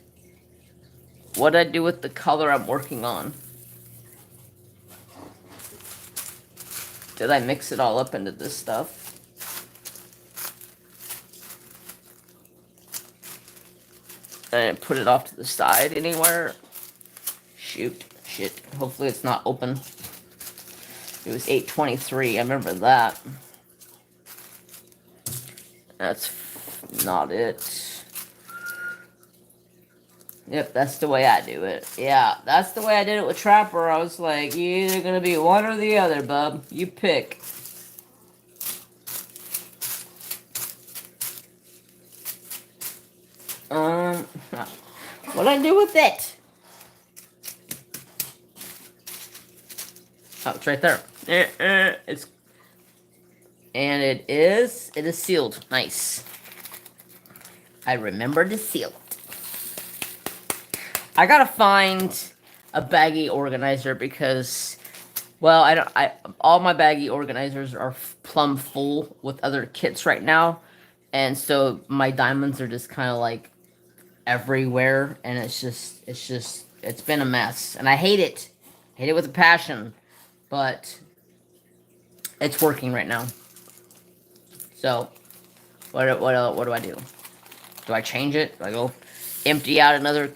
What'd I do with the color I'm working on? Did I mix it all up into this stuff? I didn't put it off to the side anywhere. Shoot. Shit. Hopefully it's not open. It was 8:23. I remember that. That's not it. Yep, that's the way I do it. Yeah, that's the way I did it with Trapper. I was like, you're either gonna be one or the other, bub. You pick. What'd I do with it? Oh, it's right there. It's and it is sealed. Nice. I remember to seal it. I gotta find a baggie organizer because, well, all my baggie organizers are plumb full with other kits right now, and so my diamonds are just kind of like everywhere, and it's been a mess, and I hate it. Hate it with a passion, but it's working right now. So, what do I do? Do I change it? Do I go empty out another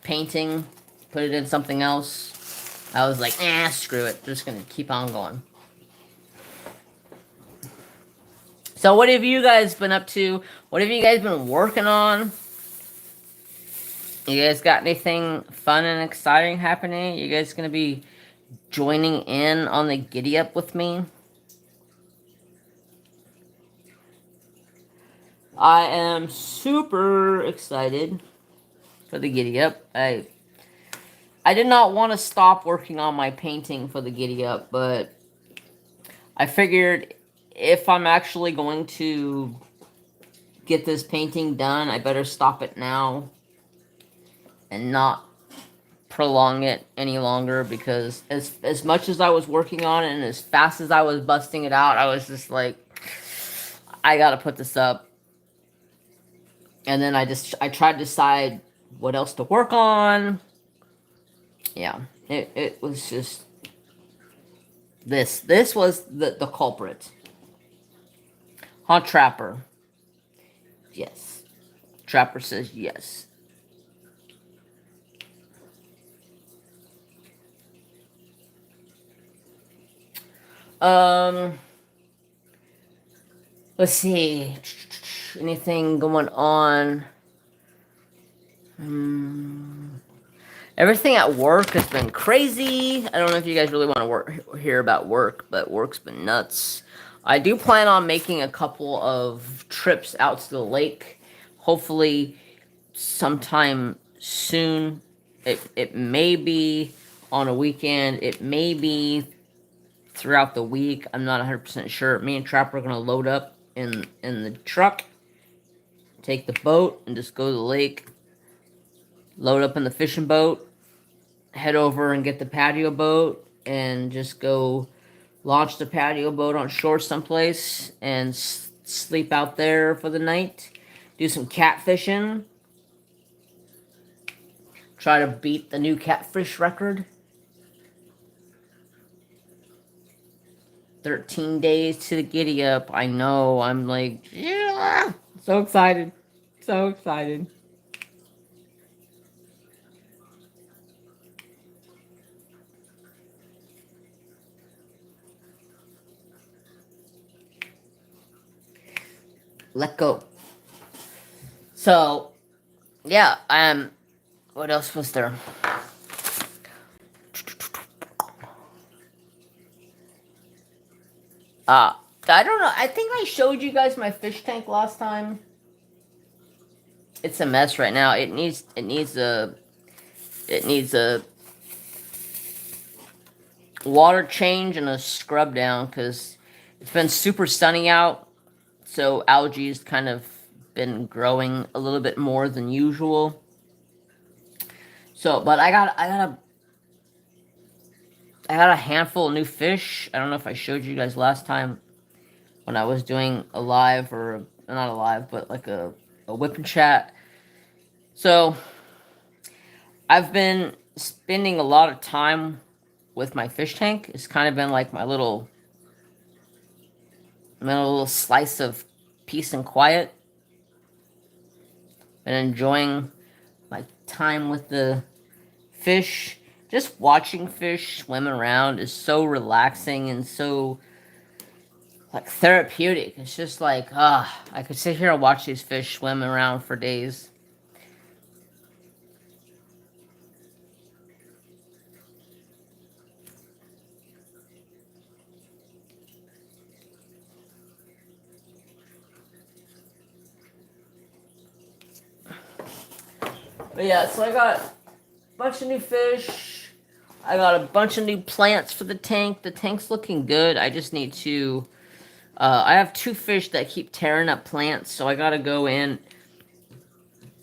painting, put it in something else? I was like, screw it. Just gonna keep on going. So what have you guys been up to? What have you guys been working on? You guys got anything fun and exciting happening? You guys gonna be joining in on the giddy up with me? I am super excited for the giddy up. I did not want to stop working on my painting for the giddy up, but I figured if I'm actually going to get this painting done, I better stop it now and not prolong it any longer, because as much as I was working on it and as fast as I was busting it out, I was just like, I gotta put this up. And then I tried to decide what else to work on. Yeah, it was just this was the culprit. Huh, Trapper? Yes. Trapper says yes. Let's see. Anything going on? Everything at work has been crazy. I don't know if you guys really want to hear about work, but work's been nuts. I do plan on making a couple of trips out to the lake. Hopefully sometime soon. It may be on a weekend. It may be throughout the week. I'm not 100% sure. Me and Trapper are going to load up in the truck, take the boat, and just go to the lake. Load up in the fishing boat, head over and get the patio boat, and just go launch the patio boat on shore someplace and sleep out there for the night. Do some catfishing. Try to beat the new catfish record. 13 days to the giddy up. I know. I'm like, yeah. So excited. So excited. let go. So yeah, what else was there? I don't know. I think I showed you guys my fish tank last time. It's a mess right now. It needs a water change and a scrub down because it's been super sunny out, so algae's kind of been growing a little bit more than usual. So, but I got a handful of new fish. I don't know if I showed you guys last time when I was doing a live, or not a live, but like a whip and chat. So I've been spending a lot of time with my fish tank. It's kind of been like my little slice of peace and quiet. Been enjoying my time with the fish. Just watching fish swim around is so relaxing and so like therapeutic. It's just like, I could sit here and watch these fish swim around for days. But yeah, so I got a bunch of new fish. I got a bunch of new plants for the tank. The tank's looking good. I just need to. I have two fish that keep tearing up plants, so I gotta go in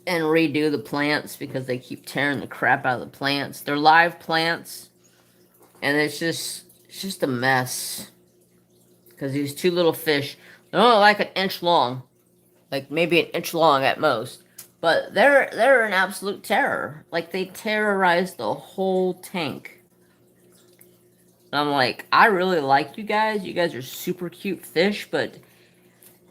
and redo the plants because they keep tearing the crap out of the plants. They're live plants, and it's just a mess. Because these two little fish, they're only like an inch long, like maybe an inch long at most. But they're an absolute terror. Like they terrorize the whole tank. And I'm like, I really like you guys. You guys are super cute fish, but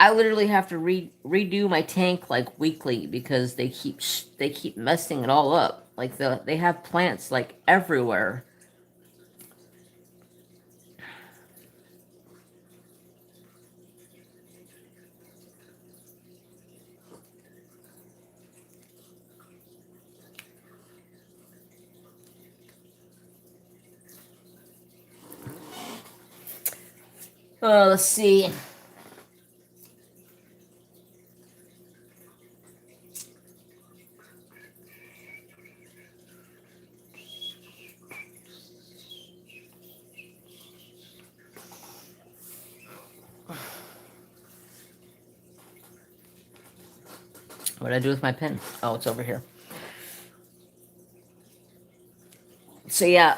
I literally have to redo my tank like weekly because they keep messing it all up. Like they have plants like everywhere. Let's see. What did I do with my pen? Oh, it's over here. So yeah,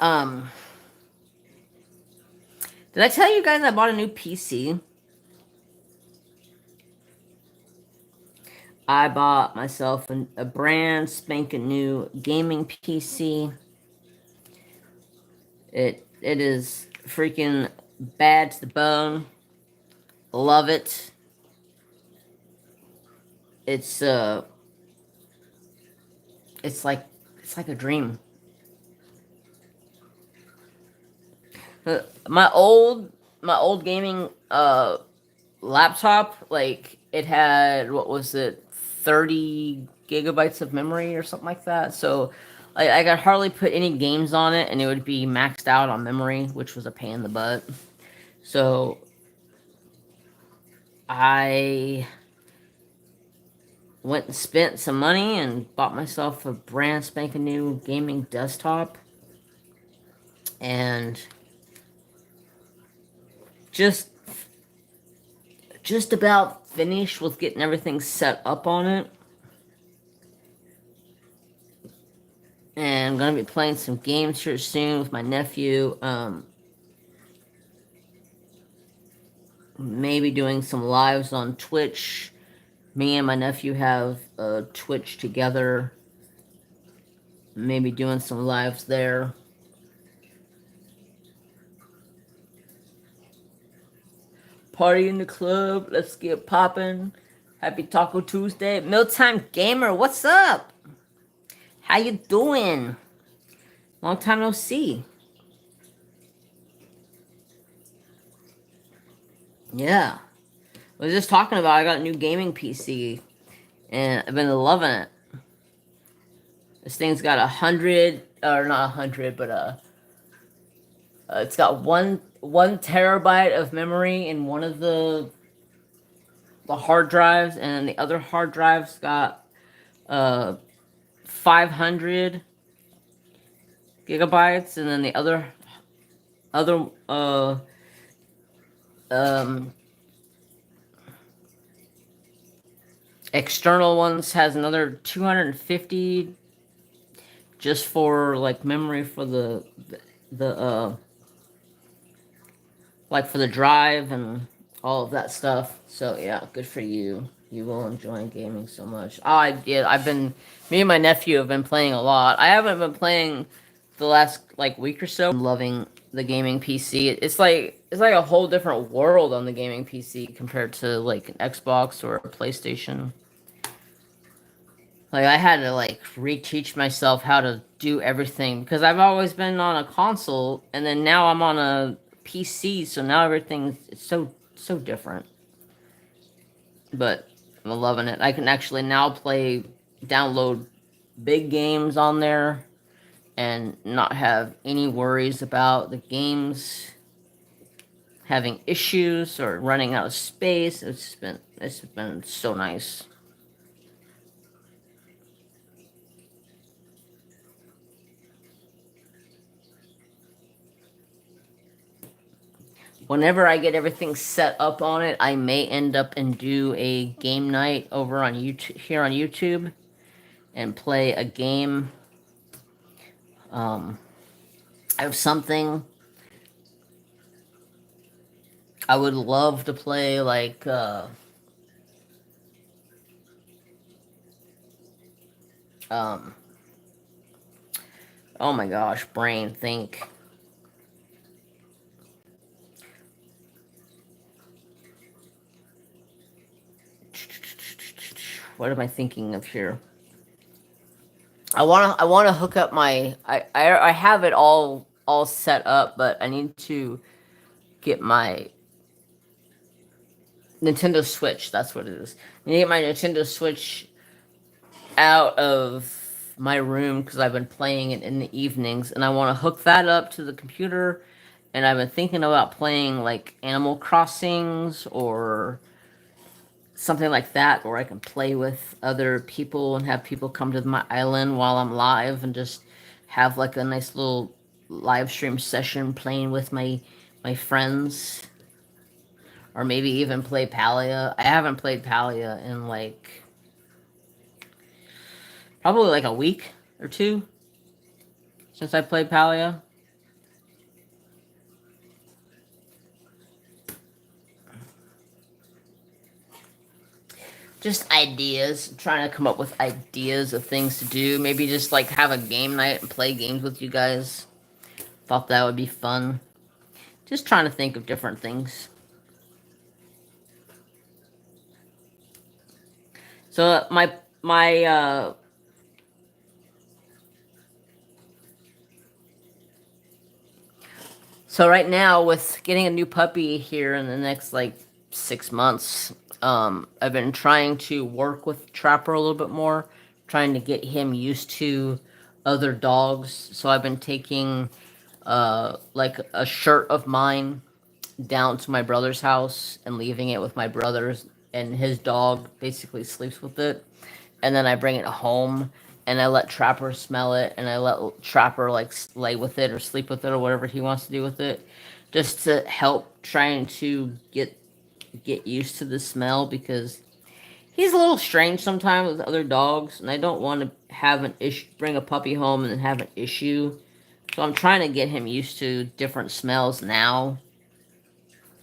did I tell you guys I bought a new PC? I bought myself a brand spanking new gaming PC. It is freaking bad to the bone. Love it. It's it's like it's like a dream. My old gaming laptop, like it had, what was it, 30 gigabytes of memory or something like that. So I could hardly put any games on it and it would be maxed out on memory, which was a pain in the butt. So I went and spent some money and bought myself a brand spanking new gaming desktop, and just just about finished with getting everything set up on it. And I'm gonna be playing some games here soon with my nephew. Maybe doing some lives on Twitch. Me and my nephew have Twitch together. Maybe doing some lives there. Party in the club. Let's get popping. Happy Taco Tuesday. Mealtime Gamer, what's up? How you doing? Long time no see. Yeah. I was just talking about I got a new gaming PC and I've been loving it. This thing's got 100, or not 100, but it's got one terabyte of memory in one of the hard drives, and the other hard drive's got 500 gigabytes, and then the other um external ones has another 250 just for like memory for the like for the drive and all of that stuff. So yeah, good for you. You will enjoy gaming so much. I've been, me and my nephew have been playing a lot. I haven't been playing the last like week or so. I'm loving the gaming PC. It's like a whole different world on the gaming PC compared to like an Xbox or a PlayStation. Like I had to like reteach myself how to do everything because I've always been on a console and then now I'm on a PC, so now everything's so different. But I'm loving it. I can actually now download big games on there and not have any worries about the games having issues or running out of space. It's been so nice. Whenever I get everything set up on it, I may end up and do a game night over on YouTube here on YouTube and play a game of something. I would love to play like um oh my gosh, brain think. What am I thinking of here? I wanna hook up my I have it all set up, but I need to get my Nintendo Switch. That's what it is. I need to get my Nintendo Switch out of my room because I've been playing it in the evenings, and I want to hook that up to the computer. And I've been thinking about playing like Animal Crossings or something like that, where I can play with other people and have people come to my island while I'm live and just have like a nice little live stream session playing with my friends, or maybe even play Palia. I haven't played Palia in like probably like a week or two since I played Palia. Just ideas. I'm trying to come up with ideas of things to do. Maybe just like have a game night and play games with you guys. Thought that would be fun. Just trying to think of different things. So my so right now with getting a new puppy here in the next like 6 months, I've been trying to work with Trapper a little bit more, trying to get him used to other dogs. So I've been taking like a shirt of mine down to my brother's house and leaving it with my brother's, and his dog basically sleeps with it. And then I bring it home and I let Trapper smell it, and I let Trapper like lay with it or sleep with it or whatever he wants to do with it, just to help trying to get used to the smell because he's a little strange sometimes with other dogs, and I don't want to have an issue, bring a puppy home and then have an issue. So I'm trying to get him used to different smells now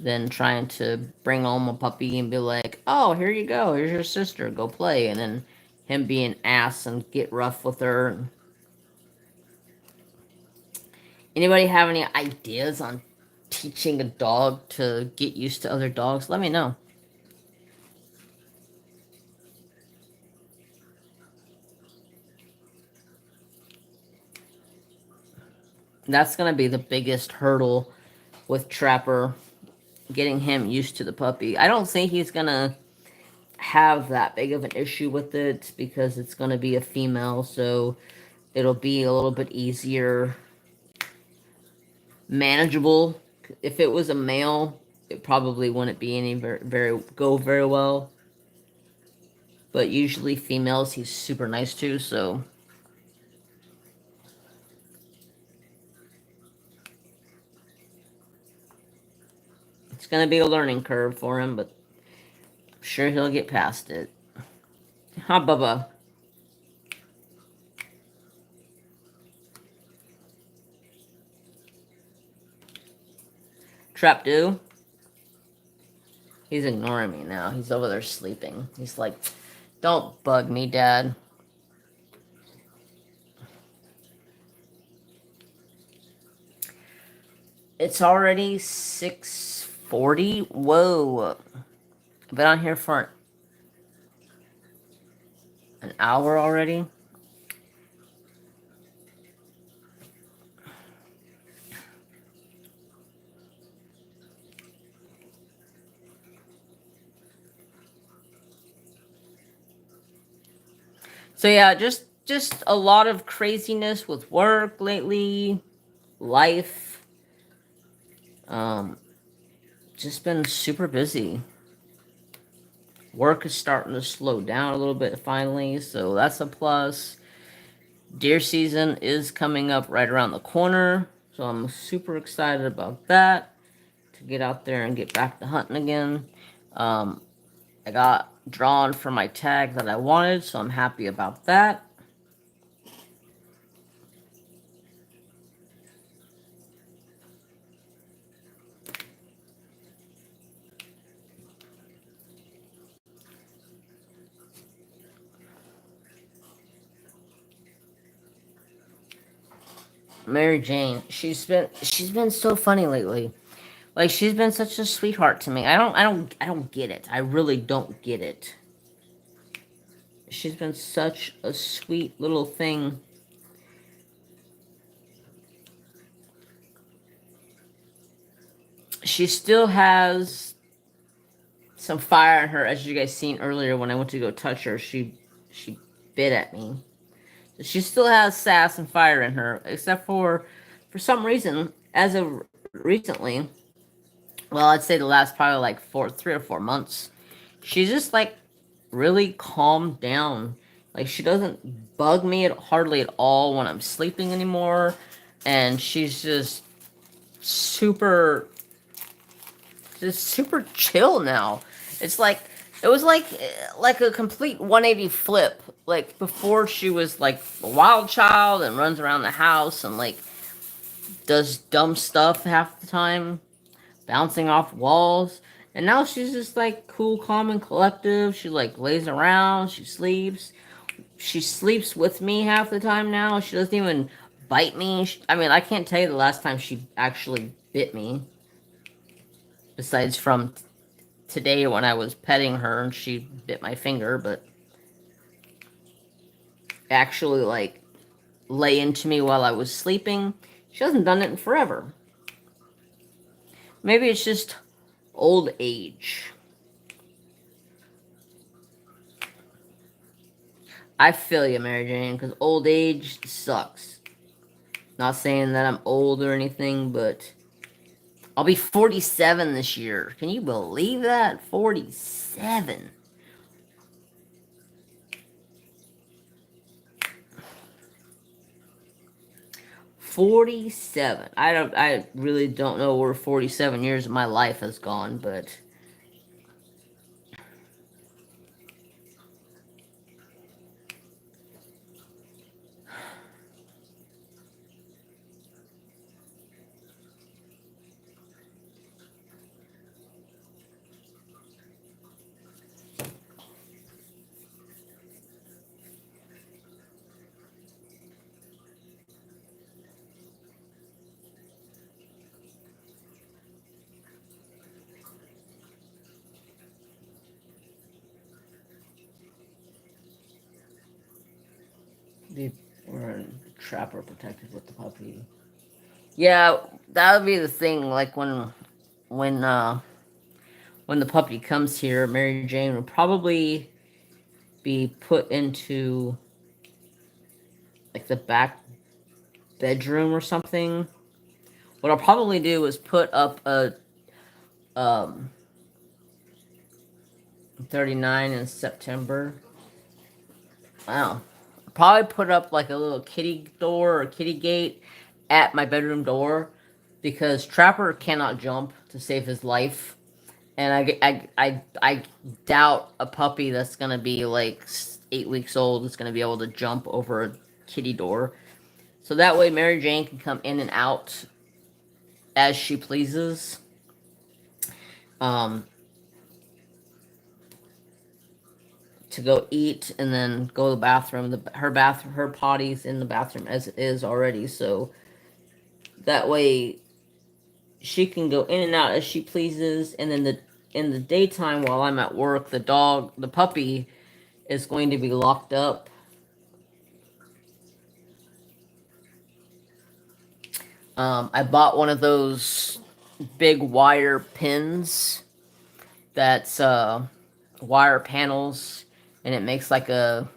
than trying to bring home a puppy and be like, "Oh, here you go. Here's your sister. Go play." And then him be an ass and get rough with her. Anybody have any ideas on teaching a dog to get used to other dogs? Let me know. That's gonna be the biggest hurdle with Trapper getting him used to the puppy. I don't think he's gonna have that big of an issue with it because it's gonna be a female, so it'll be a little bit easier, manageable. If it was a male, it probably wouldn't be any very well. But usually females, he's super nice to. So it's gonna be a learning curve for him, but I'm sure he'll get past it. Huh, Bubba? Trap do? He's ignoring me now. He's over there sleeping. He's like, don't bug me, Dad. It's already 6:40. Whoa. I've been on here for an hour already. So yeah, just a lot of craziness with work lately, life. Just been super busy. Work is starting to slow down a little bit finally, so that's a plus. Deer season is coming up right around the corner, so I'm super excited about that, to get out there and get back to hunting again. I got drawn for my tag that I wanted, so I'm happy about that. Mary Jane, she's been so funny lately. Like she's been such a sweetheart to me. I don't get it. I really don't get it. She's been such a sweet little thing. She still has some fire in her, as you guys seen earlier when I went to go touch her. She bit at me. She still has sass and fire in her, except for some reason, as of recently, well, I'd say the last probably like 3 or 4 months, she's just like really calmed down. Like she doesn't bug me hardly at all when I'm sleeping anymore, and she's super just super chill now. It's like it was like a complete 180 flip. Like before, she was like a wild child and runs around the house and like does dumb stuff half the time, bouncing off walls. And now she's just like cool, calm, and collective. She like lays around. She sleeps. She sleeps with me half the time now. She doesn't even bite me. I mean, I can't tell you the last time she actually bit me. Besides from today when I was petting her and she bit my finger, but actually like lay into me while I was sleeping, she hasn't done it in forever. Maybe it's just old age. I feel you, Mary Jane, because old age sucks. Not saying that I'm old or anything, but I'll be 47 this year. Can you believe that? 47. I really don't know where 47 years of my life has gone, but we're trapper protected with the puppy. Yeah, that would be the thing. Like when when the puppy comes here, Mary Jane will probably be put into like the back bedroom or something. What I'll probably do is put up a um 39 in September. Wow. I'll probably put up like a little kitty door or kitty gate at my bedroom door because Trapper cannot jump to save his life. And I doubt a puppy that's gonna be like 8 weeks old is gonna be able to jump over a kitty door. So that way Mary Jane can come in and out as she pleases. Um, to go eat and then go to the bathroom. Her potty's in the bathroom as it is already, so that way she can go in and out as she pleases. And then in the daytime while I'm at work, the puppy, is going to be locked up. I bought one of those big wire pins that's wire panels, and it makes like a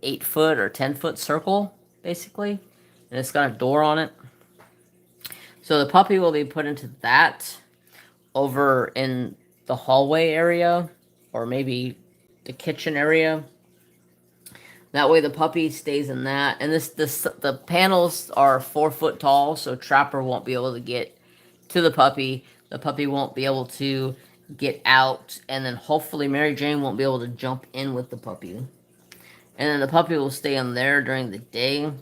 8 foot or 10 foot circle basically, and it's got a door on it. So the puppy will be put into that over in the hallway area or maybe the kitchen area. That way the puppy stays in that. And the panels are 4 foot tall, so Trapper won't be able to get to the puppy. The puppy won't be able to get out, and then hopefully Mary Jane won't be able to jump in with the puppy. And then the puppy will stay in there during the day.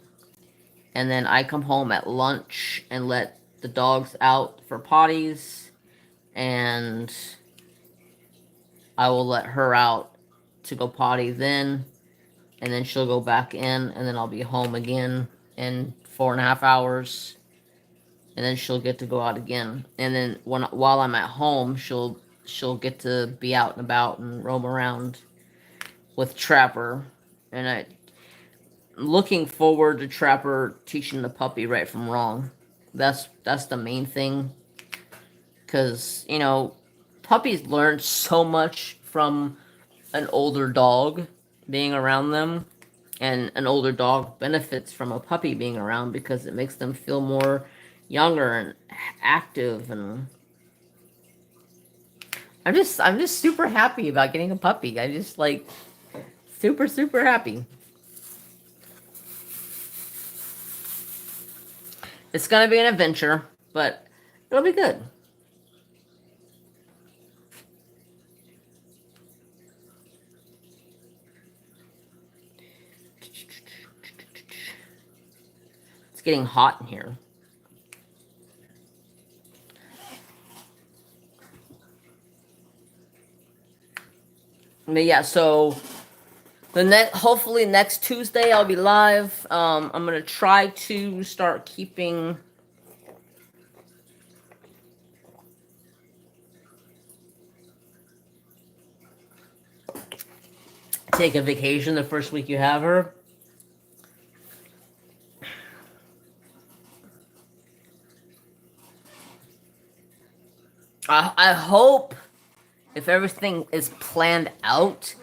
And then I come home at lunch and let the dogs out for potties, and I will let her out to go potty then, and then she'll go back in, and then I'll be home again in 4.5 hours, and then she'll get to go out again. And then while I'm at home, she'll get to be out and about and roam around with Trapper. And I'm looking forward to Trapper teaching the puppy right from wrong. That's the main thing, because puppies learn so much from an older dog being around them, and an older dog benefits from a puppy being around because it makes them feel more younger and active. And I'm just super happy about getting a puppy. I just like super happy. It's gonna be an adventure, but it'll be good. It's getting hot in here. But yeah, so hopefully next Tuesday I'll be live. I'm gonna try to start keeping take a vacation the first week you have her. I hope, if everything is planned out,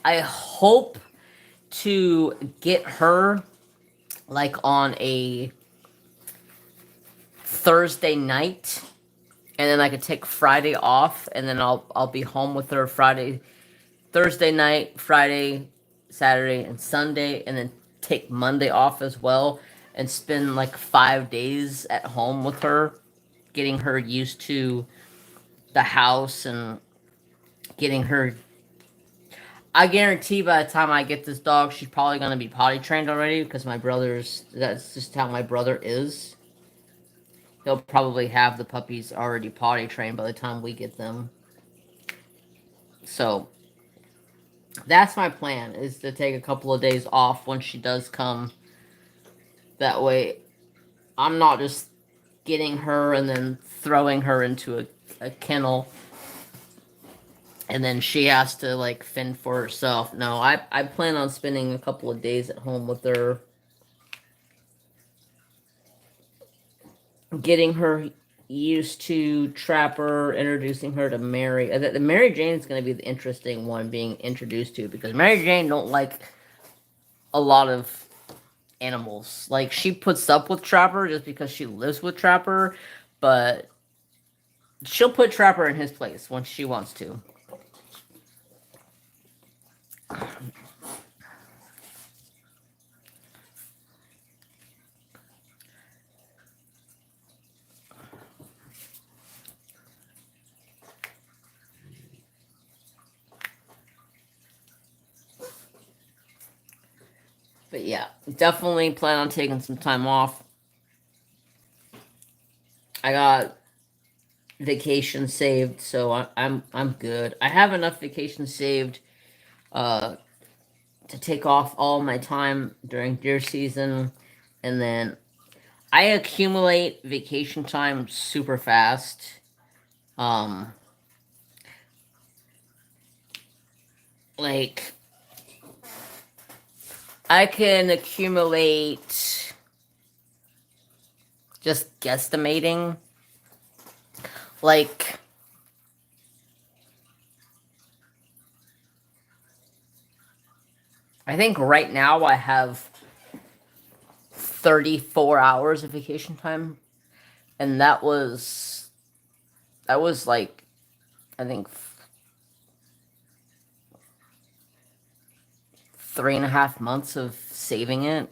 I hope to get her like on a Thursday night, and then I could take Friday off, and then I'll be home with her Thursday night, Friday, Saturday, and Sunday, and then take Monday off as well, and spend like 5 days at home with her, getting her used to the house and getting her. I guarantee by the time I get this dog, she's probably going to be potty trained already, because that's just how my brother is. He'll probably have the puppies already potty trained by the time we get them. So that's my plan, is to take a couple of days off when she does come. That way I'm not just getting her and then throwing her into a kennel, and then she has to like fend for herself. No, I plan on spending a couple of days at home with her, getting her used to Trapper, introducing her to Mary. The Mary Jane is going to be the interesting one being introduced to, because Mary Jane don't like a lot of animals. Like, she puts up with Trapper just because she lives with Trapper, but she'll put Trapper in his place when she wants to. But yeah, definitely plan on taking some time off. I got vacation saved, so I'm good. I have enough vacation saved uh to take off all my time during deer season, and then I accumulate vacation time super fast. Um like I can accumulate, just guesstimating, like I think right now I have 34 hours of vacation time, and that was like, I think 3.5 months of saving it.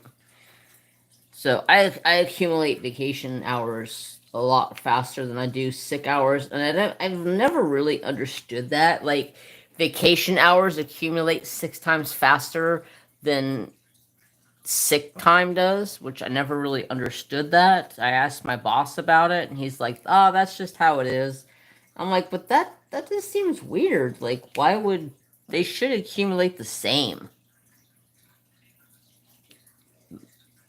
So I accumulate vacation hours a lot faster than I do sick hours, and I've never really understood that. Like, vacation hours accumulate 6 times faster than sick time does, which I never really understood that. I asked my boss about it, and he's like, "Oh, that's just how it is." I'm like, "But that just seems weird. Like, why would they should accumulate the same?"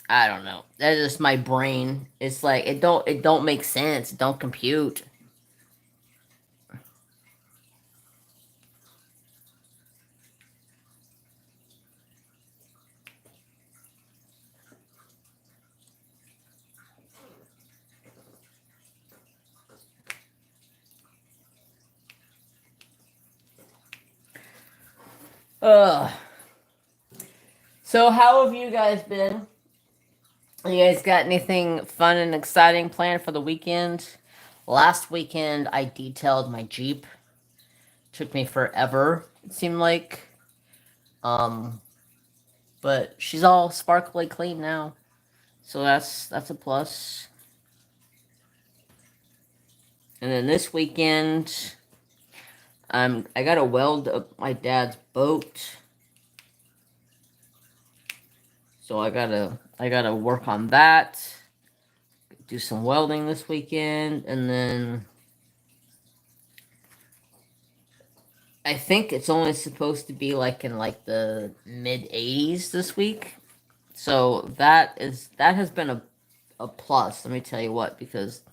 I don't know. That's just my brain. It's like it don't make sense. It don't compute. Ugh. So how have you guys been? You guys got anything fun and exciting planned for the weekend? Last weekend I detailed my Jeep. Took me forever, it seemed like. Um but she's all sparkly clean now. So that's a plus. And then this weekend I gotta weld up my dad's boat. So I gotta work on that. Do some welding this weekend, and then I think it's only supposed to be like in like the mid 80s this week. So that has been a plus. Let me tell you what, because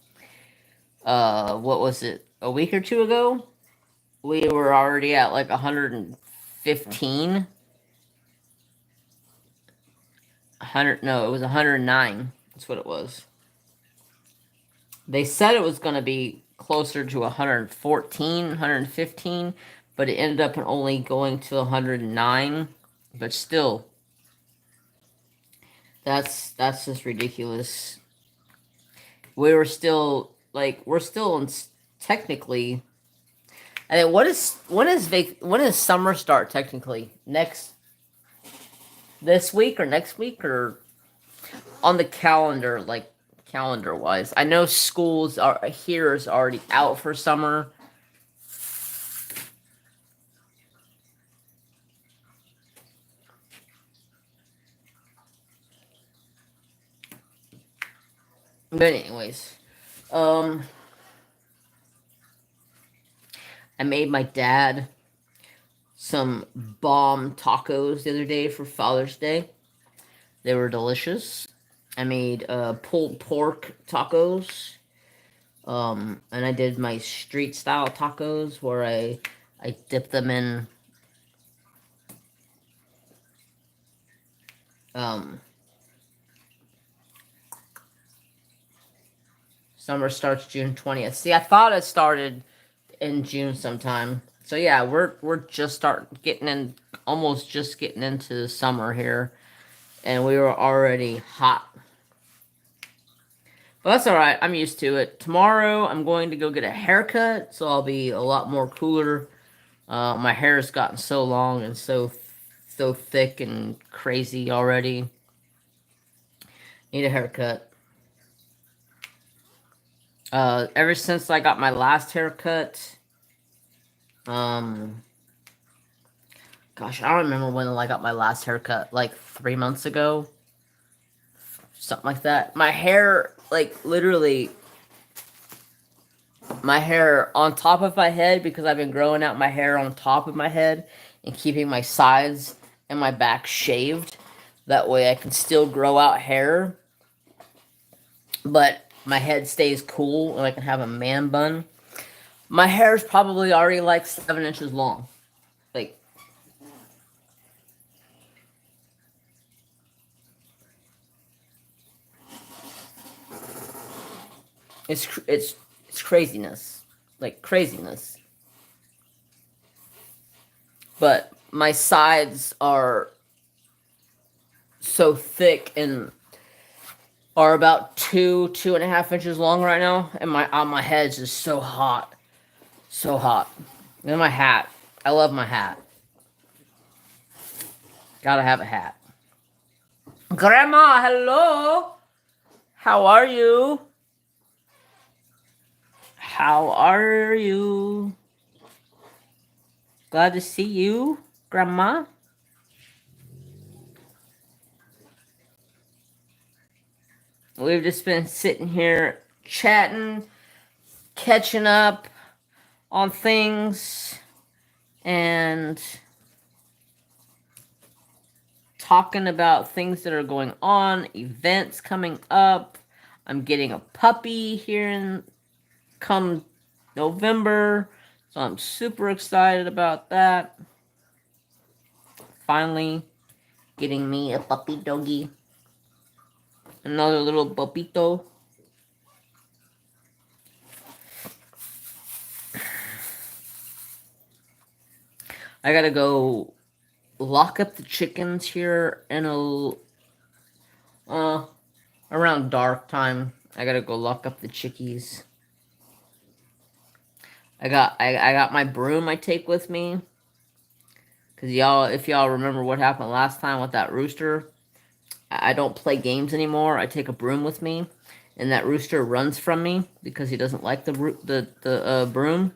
what was it, a week or two ago? We were already at like 115. 100, no, it was 109. That's what it was. They said it was going to be closer to 114, 115, but it ended up only going to 109. But still, that's just ridiculous. We're still in technically. I mean, when is summer start technically? Next This week or next week, or on the calendar, like calendar wise? I know schools are here is already out for summer. But anyways, um, I made my dad some bomb tacos the other day for Father's Day. They were delicious. I made pulled pork tacos. And I did my street style tacos where I dip them in um Summer starts June 20th. See, I thought it started in June sometime. So yeah, we're just almost just getting into summer here, and we were already hot. But that's all right. I'm used to it. Tomorrow I'm going to go get a haircut, so I'll be a lot more cooler. My hair has gotten so long and so thick and crazy already. Need a haircut. Ever since I got my last haircut, gosh, I don't remember when I got my last haircut, like 3 months ago, something like that. My hair, like literally, my hair on top of my head, because I've been growing out my hair on top of my head and keeping my sides and my back shaved. That way I can still grow out hair, but my head stays cool and I can have a man bun. My hair is probably already like 7 inches long. Like, it's craziness. Like craziness. But my sides are so thick and are about 2.5 inches long right now, and my head is just so hot. So hot. And my hat. I love my hat. Gotta have a hat. Grandma, hello. How are you? How are you? Glad to see you, Grandma. We've just been sitting here chatting, catching up on things, and talking about things that are going on, events coming up. I'm getting a puppy here in come November, so I'm super excited about that. Finally getting me a puppy doggy. Another little pupito. I gotta go lock up the chickens here in around dark time. I gotta go lock up the chickies. I got my broom I take with me. Cause if y'all remember what happened last time with that rooster, I don't play games anymore. I take a broom with me, and that rooster runs from me because he doesn't like the broom.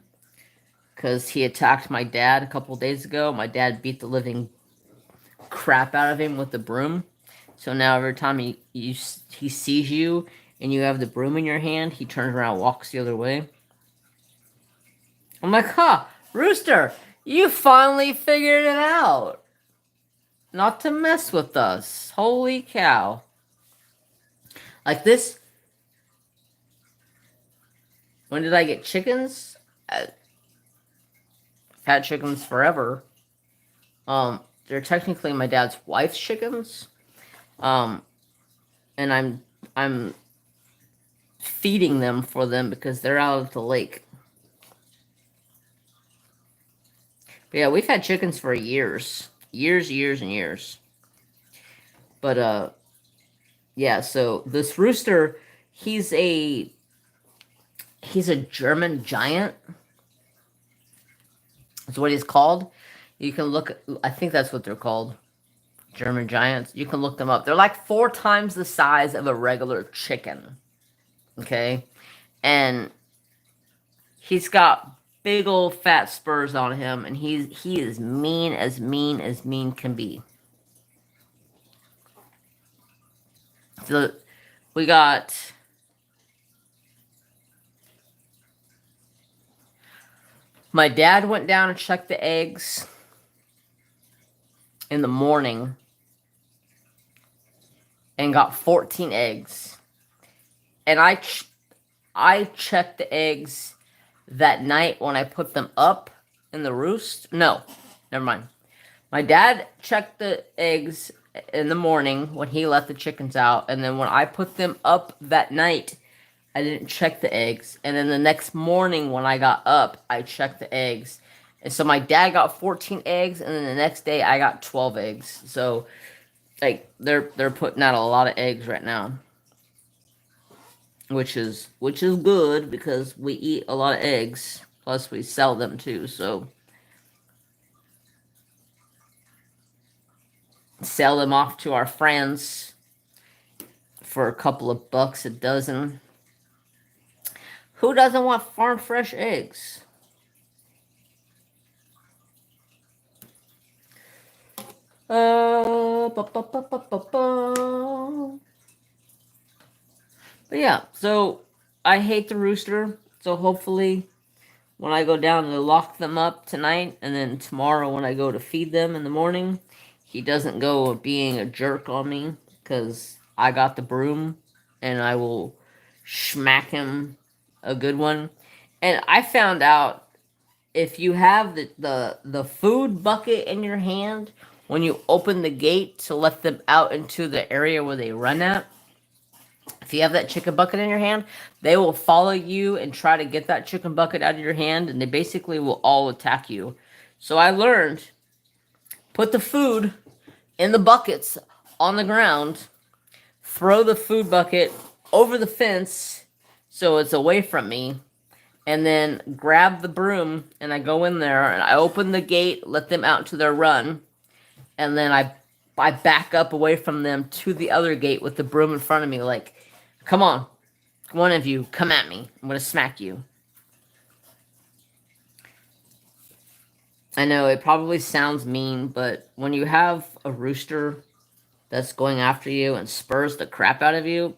Because he attacked my dad a couple days ago. My dad beat the living crap out of him with the broom. So now every time he sees you and you have the broom in your hand, he turns around and walks the other way. I'm like, Rooster, you finally figured it out. Not to mess with us. Holy cow. Like this. When did I get chickens? I've had chickens forever. They're technically my dad's wife's chickens. And I'm feeding them for them because they're out of the lake. But yeah, we've had chickens for years. Years and years. But yeah, so this rooster, he's a German giant. That's what he's called. You can look, I think that's what they're called. German giants. You can look them up. They're like 4 times the size of a regular chicken. Okay? And he's got big old fat spurs on him, and he is mean as mean can be. So we got my dad went down and checked the eggs in the morning and got 14 eggs. And I checked the eggs that night when I put them up in the roost. No, never mind. My dad checked the eggs in the morning when he let the chickens out, and then when I put them up that night, I didn't check the eggs. And then the next morning when I got up, I checked the eggs. And so my dad got 14 eggs, and then the next day I got 12 eggs. So like they're putting out a lot of eggs right now, which is good because we eat a lot of eggs. Plus we sell them too. So sell them off to our friends for a couple of bucks a dozen. Who doesn't want farm fresh eggs? But yeah, so I hate the rooster. So hopefully, when I go down to lock them up tonight, and then tomorrow when I go to feed them in the morning, he doesn't go being a jerk on me because I got the broom, and I will smack him a good one. And I found out if you have the food bucket in your hand when you open the gate to let them out into the area where they run at, if you have that chicken bucket in your hand, they will follow you and try to get that chicken bucket out of your hand, and they basically will all attack you. So I learned, put the food in the buckets on the ground, throw the food bucket over the fence so it's away from me, and then grab the broom, and I go in there and I open the gate, let them out to their run, and then I back up away from them to the other gate with the broom in front of me, like, come on, one of you, come at me. I'm gonna smack you. I know it probably sounds mean, but when you have a rooster that's going after you and spurs the crap out of you,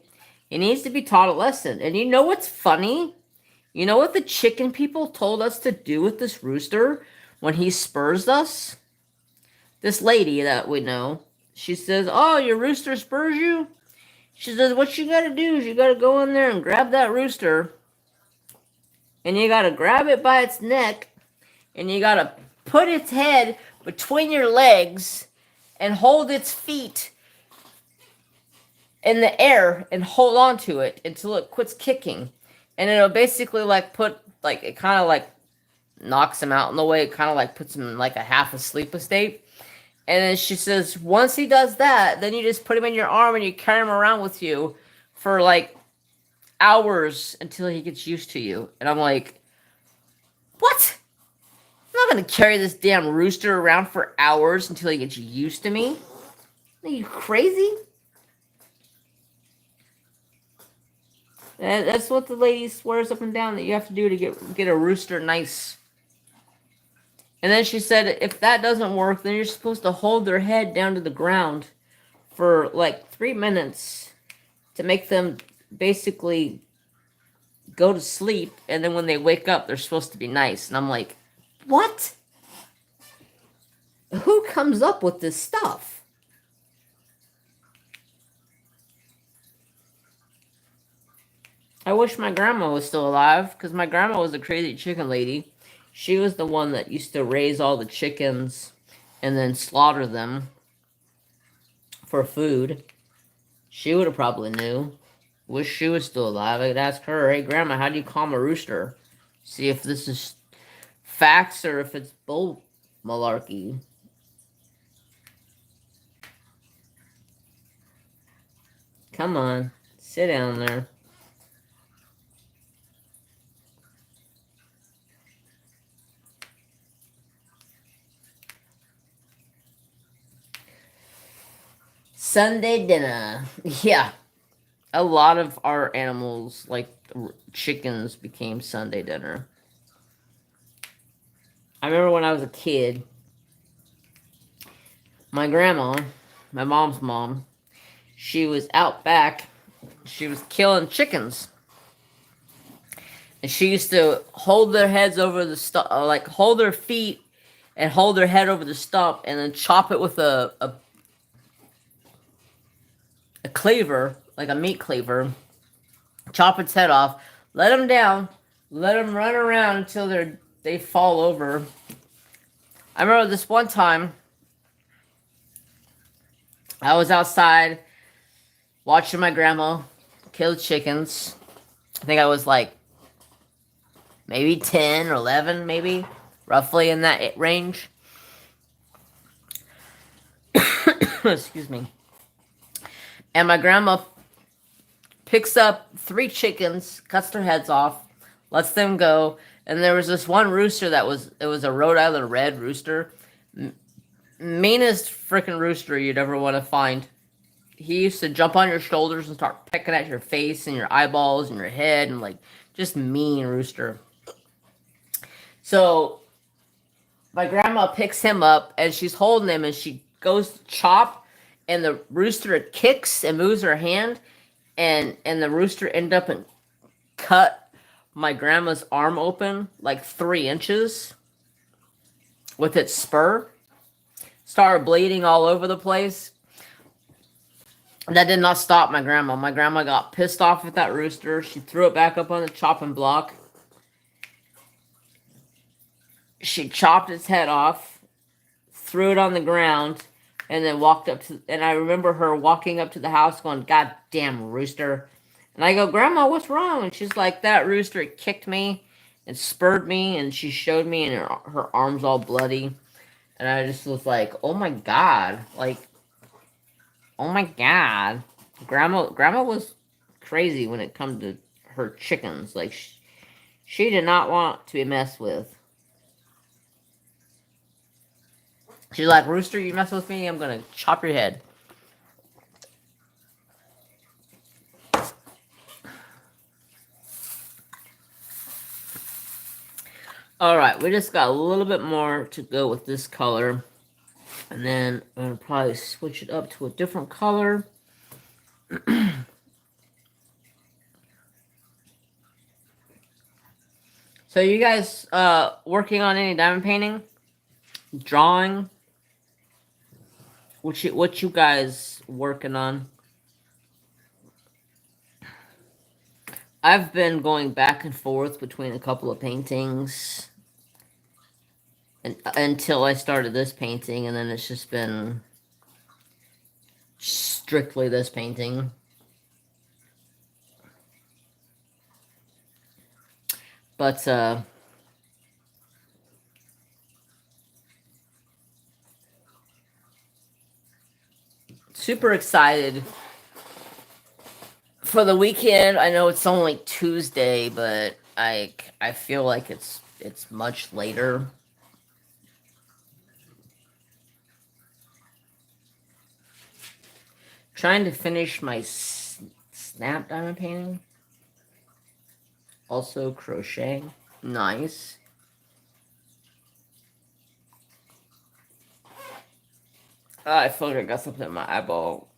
he needs to be taught a lesson. And you know what's funny? You know what the chicken people told us to do with this rooster when he spurs us? This lady that we know, she says, "Oh, your rooster spurs you?" She says, "What you gotta do is you gotta go in there and grab that rooster, and you gotta grab it by its neck, and you gotta put its head between your legs and hold its feet in the air and hold on to it until it quits kicking. And it'll basically like put, like, it kind of like knocks him out in the way. It kind of like puts him in like a half asleep state. And then she says, once he does that, then you just put him in your arm and you carry him around with you for like hours until he gets used to you." And I'm like, what? I'm not going to carry this damn rooster around for hours until he gets used to me. Are you crazy? And that's what the lady swears up and down that you have to do to get a rooster nice. And then she said, if that doesn't work, then you're supposed to hold their head down to the ground for like 3 minutes to make them basically go to sleep. And then when they wake up, they're supposed to be nice. And I'm like, what? Who comes up with this stuff? I wish my grandma was still alive, because my grandma was a crazy chicken lady. She was the one that used to raise all the chickens and then slaughter them for food. She would have probably knew. Wish she was still alive. I could ask her, "Hey, Grandma, how do you calm a rooster?" See if this is facts or if it's bull malarkey. Come on, sit down there. Sunday dinner. Yeah. A lot of our animals, like chickens, became Sunday dinner. I remember when I was a kid, my grandma, my mom's mom, she was out back. She was killing chickens. And she used to hold their heads over the stump, like hold their feet and hold their head over the stump and then chop it with a cleaver, like a meat cleaver. Chop its head off, let them down, let them run around until they fall over. I remember this one time, I was outside watching my grandma kill chickens, I think I was like maybe 10 or 11, maybe roughly in that range. Excuse me. And my grandma picks up 3 chickens, cuts their heads off, lets them go. And there was this one rooster it was a Rhode Island red rooster. Meanest freaking rooster you'd ever want to find. He used to jump on your shoulders and start pecking at your face and your eyeballs and your head and like just mean rooster. So my grandma picks him up and she's holding him and she goes to chop and the rooster kicks and moves her hand and the rooster ended up and cut my grandma's arm open like 3 inches with its spur. Started bleeding all over the place. That did not stop my grandma. My grandma got pissed off at that rooster. She threw it back up on the chopping block. She chopped its head off, threw it on the ground, and then walked up to, and I remember her walking up to the house going, "God damn rooster." And I go, "Grandma, what's wrong?" And she's like, "That rooster kicked me and spurred me," and she showed me, and her arms all bloody. And I just was like, "Oh my God." Like, oh my God. Grandma was crazy when it comes to her chickens. Like, she did not want to be messed with. She's like, "Rooster, you mess with me, I'm gonna chop your head." Alright, we just got a little bit more to go with this color. And then I'm gonna probably switch it up to a different color. So you guys working on any diamond painting? Drawing? What you guys working on? I've been going back and forth between a couple of paintings until I started this painting, and then it's just been strictly this painting. But super excited for the weekend. I know it's only Tuesday, but I feel like it's much later. Trying to finish my snap diamond painting. Also crocheting. Nice. I feel like I got something in my eyeball.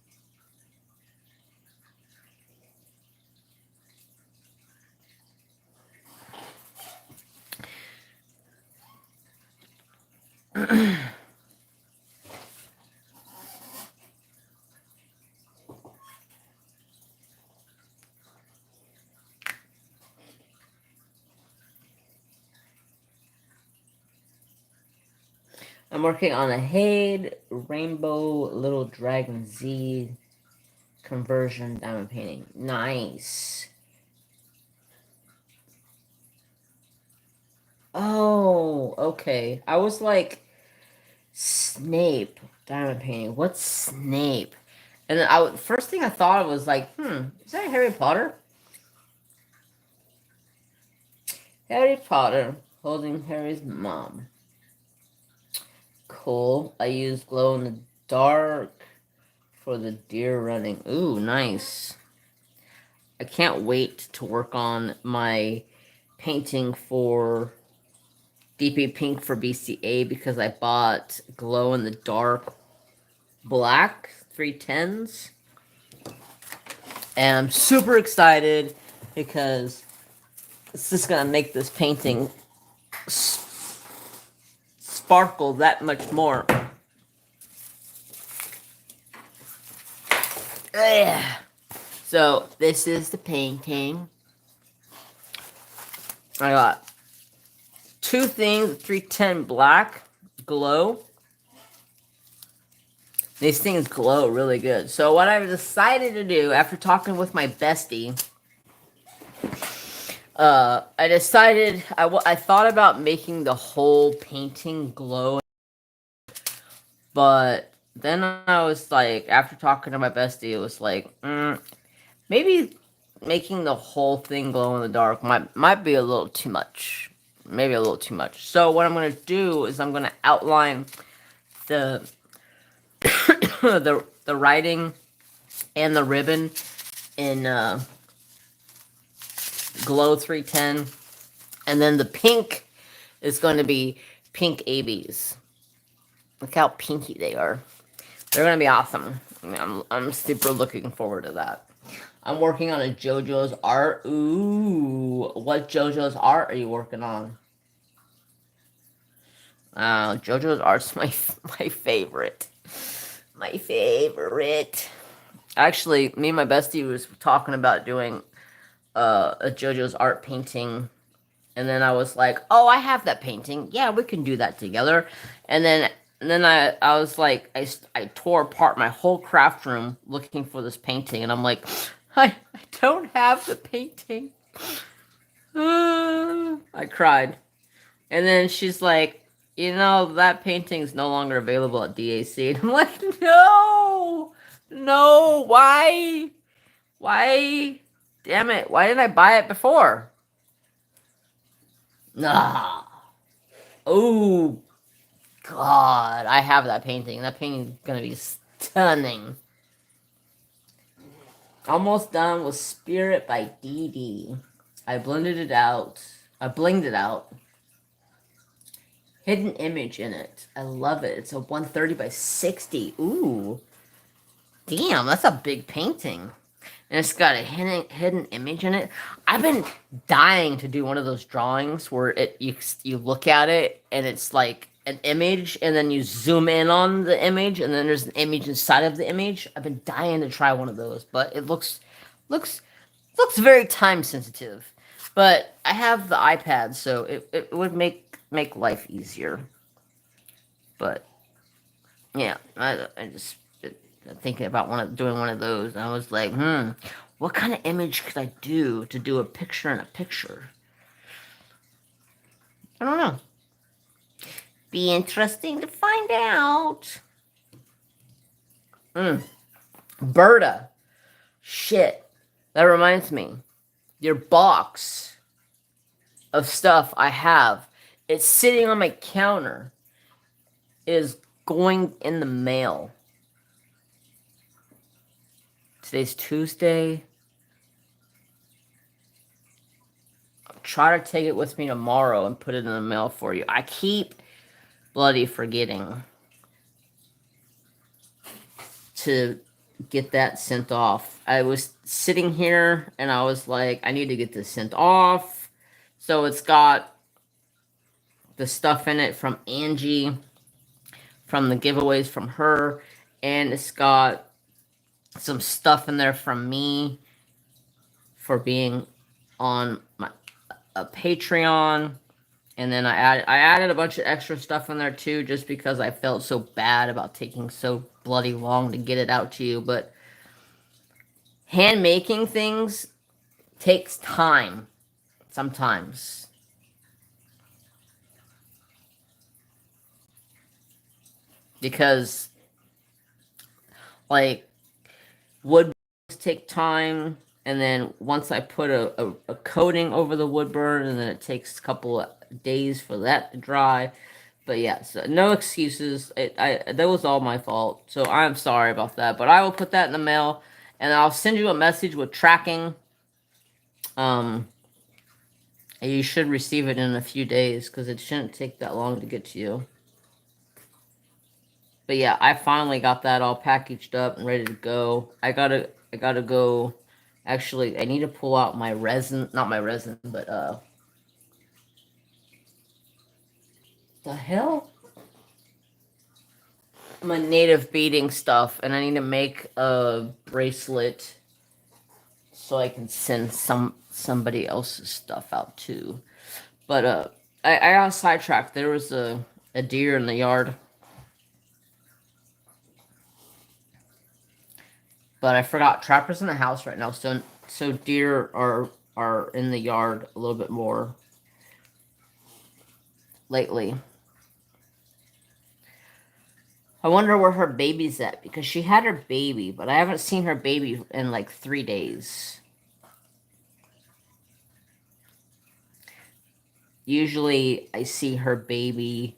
I'm working on a Hade Rainbow Little Dragon Z conversion diamond painting. Nice. Oh, okay. I was like, Snape diamond painting. What's Snape? And then first thing I thought of was like, is that Harry Potter? Harry Potter holding Harry's mom. Cool. I use glow in the dark for the deer running. Ooh, nice. I can't wait to work on my painting for DP Pink for BCA because I bought glow in the dark black 310s. And I'm super excited because it's just going to make this painting sparkle that much more. Ugh. So this is the painting. I got 2 things, 310 black glow. These things glow really good. So what I've decided to do after talking with my bestie I decided I thought about making the whole painting glow, but then I was like, after talking to my bestie, it was like, maybe making the whole thing glow in the dark might be a little too much. Maybe a little too much. So what I'm gonna do is I'm gonna outline the the writing and the ribbon in Glow 310, and then the pink is going to be pink ABs. Look how pinky they are. They're gonna be awesome. I'm super looking forward to that. I'm working on a JoJo's art. Ooh, what JoJo's art are you working on? JoJo's art's my favorite. My favorite. Actually, me and my bestie was talking about doing a JoJo's art painting, and then I was like, "Oh, I have that painting. Yeah, we can do that together." And then I was like, I tore apart my whole craft room looking for this painting, and I'm like, I don't have the painting. I cried. And then she's like, that painting's no longer available at DAC. And I'm like, no, no, why? Why? Damn it. Why didn't I buy it before? Nah. Oh, God. I have that painting. That painting's gonna be stunning. Almost done with Spirit by Dee Dee. I blended it out. I blinged it out. Hidden image in it. I love it. It's a 130 by 60. Ooh. Damn, that's a big painting. And it's got a hidden image in it. I've been dying to do one of those drawings where you look at it and it's like an image, and then you zoom in on the image, and then there's an image inside of the image. I've been dying to try one of those, but it looks very time sensitive. But I have the iPad, so it would make life easier. But yeah, I just thinking about doing one of those, and I was like, what kind of image could I do to do a picture in a picture? I don't know. Be interesting to find out. Berta. Shit. That reminds me. Your box of stuff I have, it's sitting on my counter, is going in the mail. Today's Tuesday. I'll try to take it with me tomorrow and put it in the mail for you. I keep bloody forgetting to get that sent off. I was sitting here and I was like, I need to get this sent off. So it's got the stuff in it from Angie, from the giveaways from her, and it's got some stuff in there from me for being on a Patreon. And then I added a bunch of extra stuff in there too, just because I felt so bad about taking so bloody long to get it out to you. But hand making things takes time sometimes. Because like wood take time, and then once I put a coating over the wood burn, and then it takes a couple of days for that to dry. But yeah, so no excuses. That was all my fault. So I'm sorry about that. But I will put that in the mail, and I'll send you a message with tracking. You should receive it in a few days because it shouldn't take that long to get to you. But yeah, I finally got that all packaged up and ready to go. I gotta go. Actually, I need to pull out my resin, not my resin, but the hell? My native beading stuff, and I need to make a bracelet so I can send somebody else's stuff out too. But I got sidetracked. There was a deer in the yard. But I forgot Trapper's in the house right now, so deer are are in the yard a little bit more lately. I wonder where her baby's at because she had her baby, but I haven't seen her baby in like 3 days. Usually I see her baby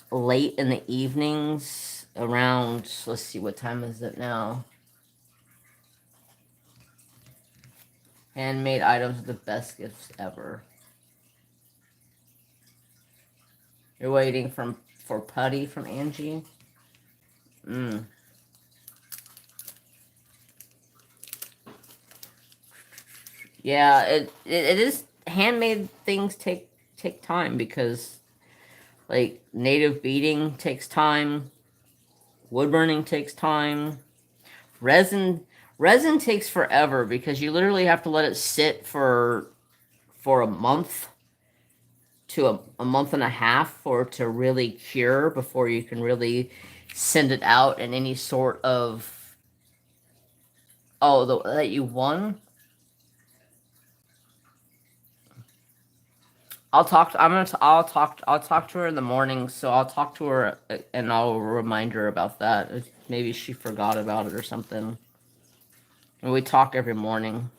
late in the evenings around, let's see, what time is it now? Handmade items are the best gifts ever. You're waiting for putty from Angie? Yeah, it is, handmade things take time because like native beading takes time, wood burning takes time, resin resin takes forever because you literally have to let it sit for a month to a month and a half for it to really cure before you can really send it out in any sort of that you won. I'll talk to her in the morning, so I'll talk to her and I'll remind her about that. Maybe she forgot about it or something. And we talk every morning.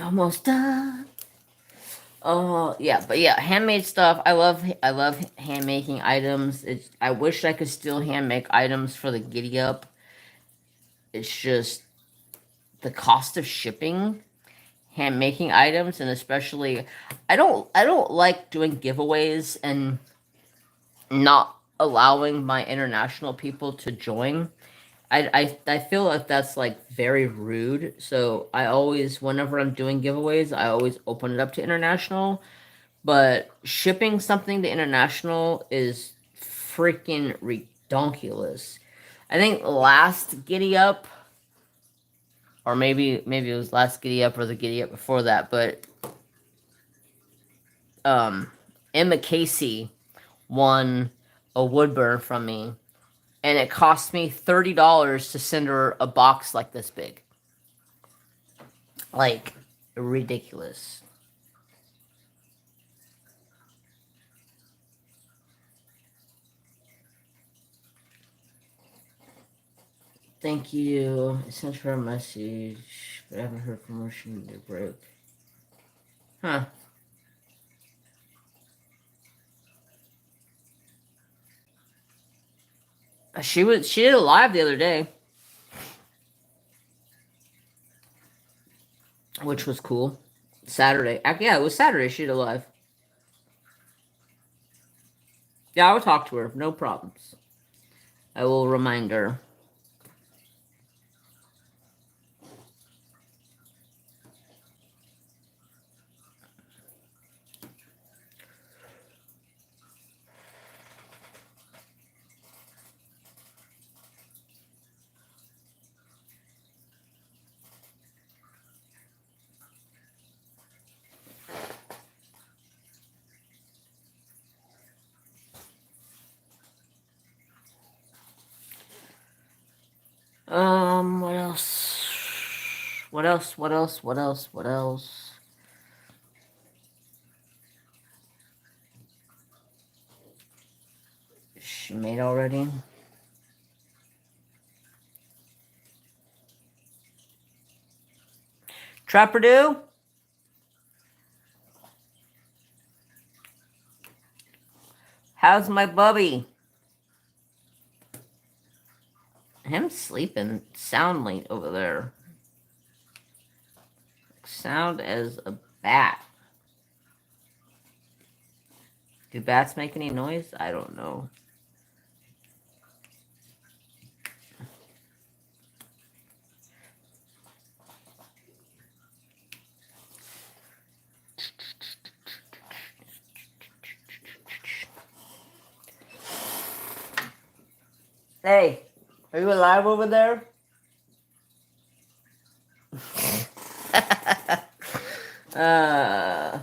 Almost done. Oh yeah, but yeah, handmade stuff. I love hand making items. I wish I could still hand make items for the Giddy Up. It's just the cost of shipping hand making items, and especially I don't like doing giveaways and not allowing my international people to join. I feel like that's like very rude. So I always, whenever I'm doing giveaways, I always open it up to international. But shipping something to international is freaking redonkulous. I think last Giddy Up, or maybe it was last Giddy Up or the Giddy Up before that, but um, Emma Casey won a wood burn from me, and it cost me $30 to send her a box like this big. Like, ridiculous. Thank you. I sent her a message, but I haven't heard from her. She needed a break. Huh. She did a live the other day, which was cool. Saturday. Yeah, it was Saturday. She did a live. Yeah, I will talk to her. No problems. I will remind her. What else? What else? What else? What else? What else? She made already? Trapper Do? How's my bubby? Him sleeping soundly over there. Sound as a bat. Do bats make any noise? I don't know. Hey, are you alive over there? Uh,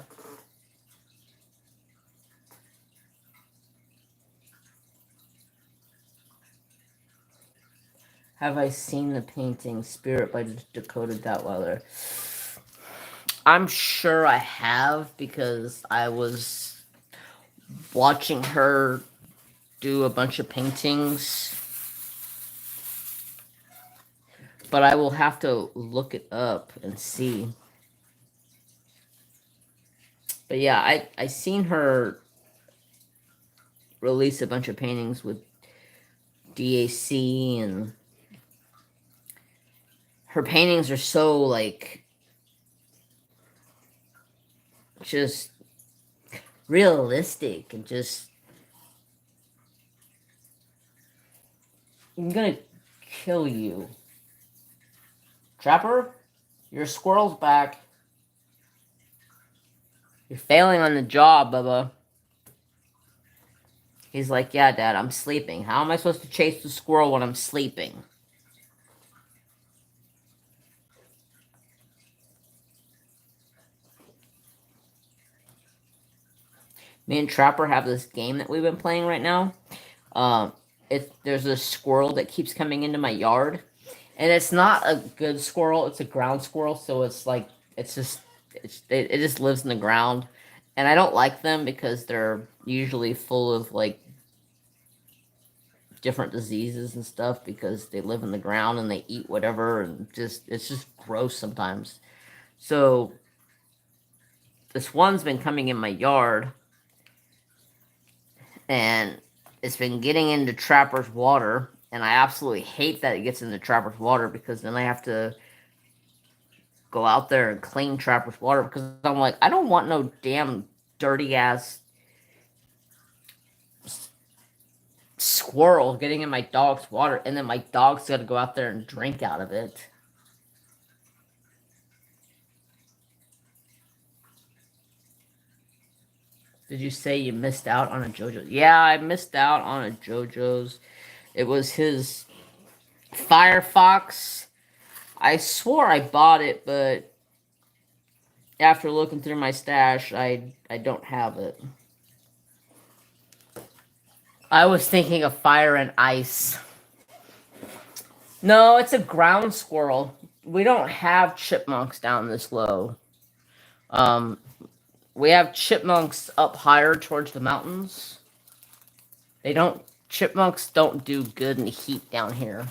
have I seen the painting Spirit by Dakota Datweiler? I'm sure I have because I was watching her do a bunch of paintings. But I will have to look it up and see. But yeah, I seen her release a bunch of paintings with DAC, and her paintings are so like just realistic and just I'm gonna kill you. Trapper, your squirrel's back. You're failing on the job, Bubba. He's like, yeah, Dad, I'm sleeping. How am I supposed to chase the squirrel when I'm sleeping? Me and Trapper have this game that we've been playing right now. Um, there's a squirrel that keeps coming into my yard, and it's not a good squirrel. It's a ground squirrel, so it's like it just lives in the ground, and I don't like them because they're usually full of like different diseases and stuff because they live in the ground and they eat whatever, and it's just gross sometimes. So this one's been coming in my yard, and it's been getting into Trapper's water, and I absolutely hate that it gets into Trapper's water because then I have to go out there and clean Trapper's water because I'm like, I don't want no damn dirty ass squirrel getting in my dog's water, and then my dog's got to go out there and drink out of it. Did you say you missed out on a JoJo's? Yeah, I missed out on a JoJo's. It was his Firefox. I swore I bought it, but after looking through my stash, I don't have it. I was thinking of Fire and Ice. No, it's a ground squirrel. We don't have chipmunks down this low. Um, we have chipmunks up higher towards the mountains. Chipmunks don't do good in the heat down here.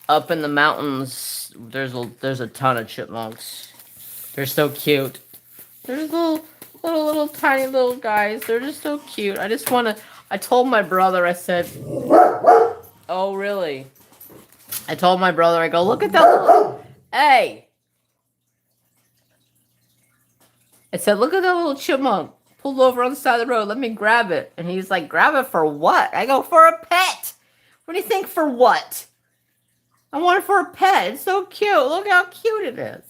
Up in the mountains, there's a ton of chipmunks. They're so cute. They're little tiny little guys. They're just so cute. I told my brother, I said, oh really? I told my brother, I go, look at that little, hey! I said, look at that little chipmunk. Pulled over on the side of the road, let me grab it. And he's like, grab it for what? I go, for a pet! What do you think, for what? I want it for a pet. It's so cute. Look how cute it is.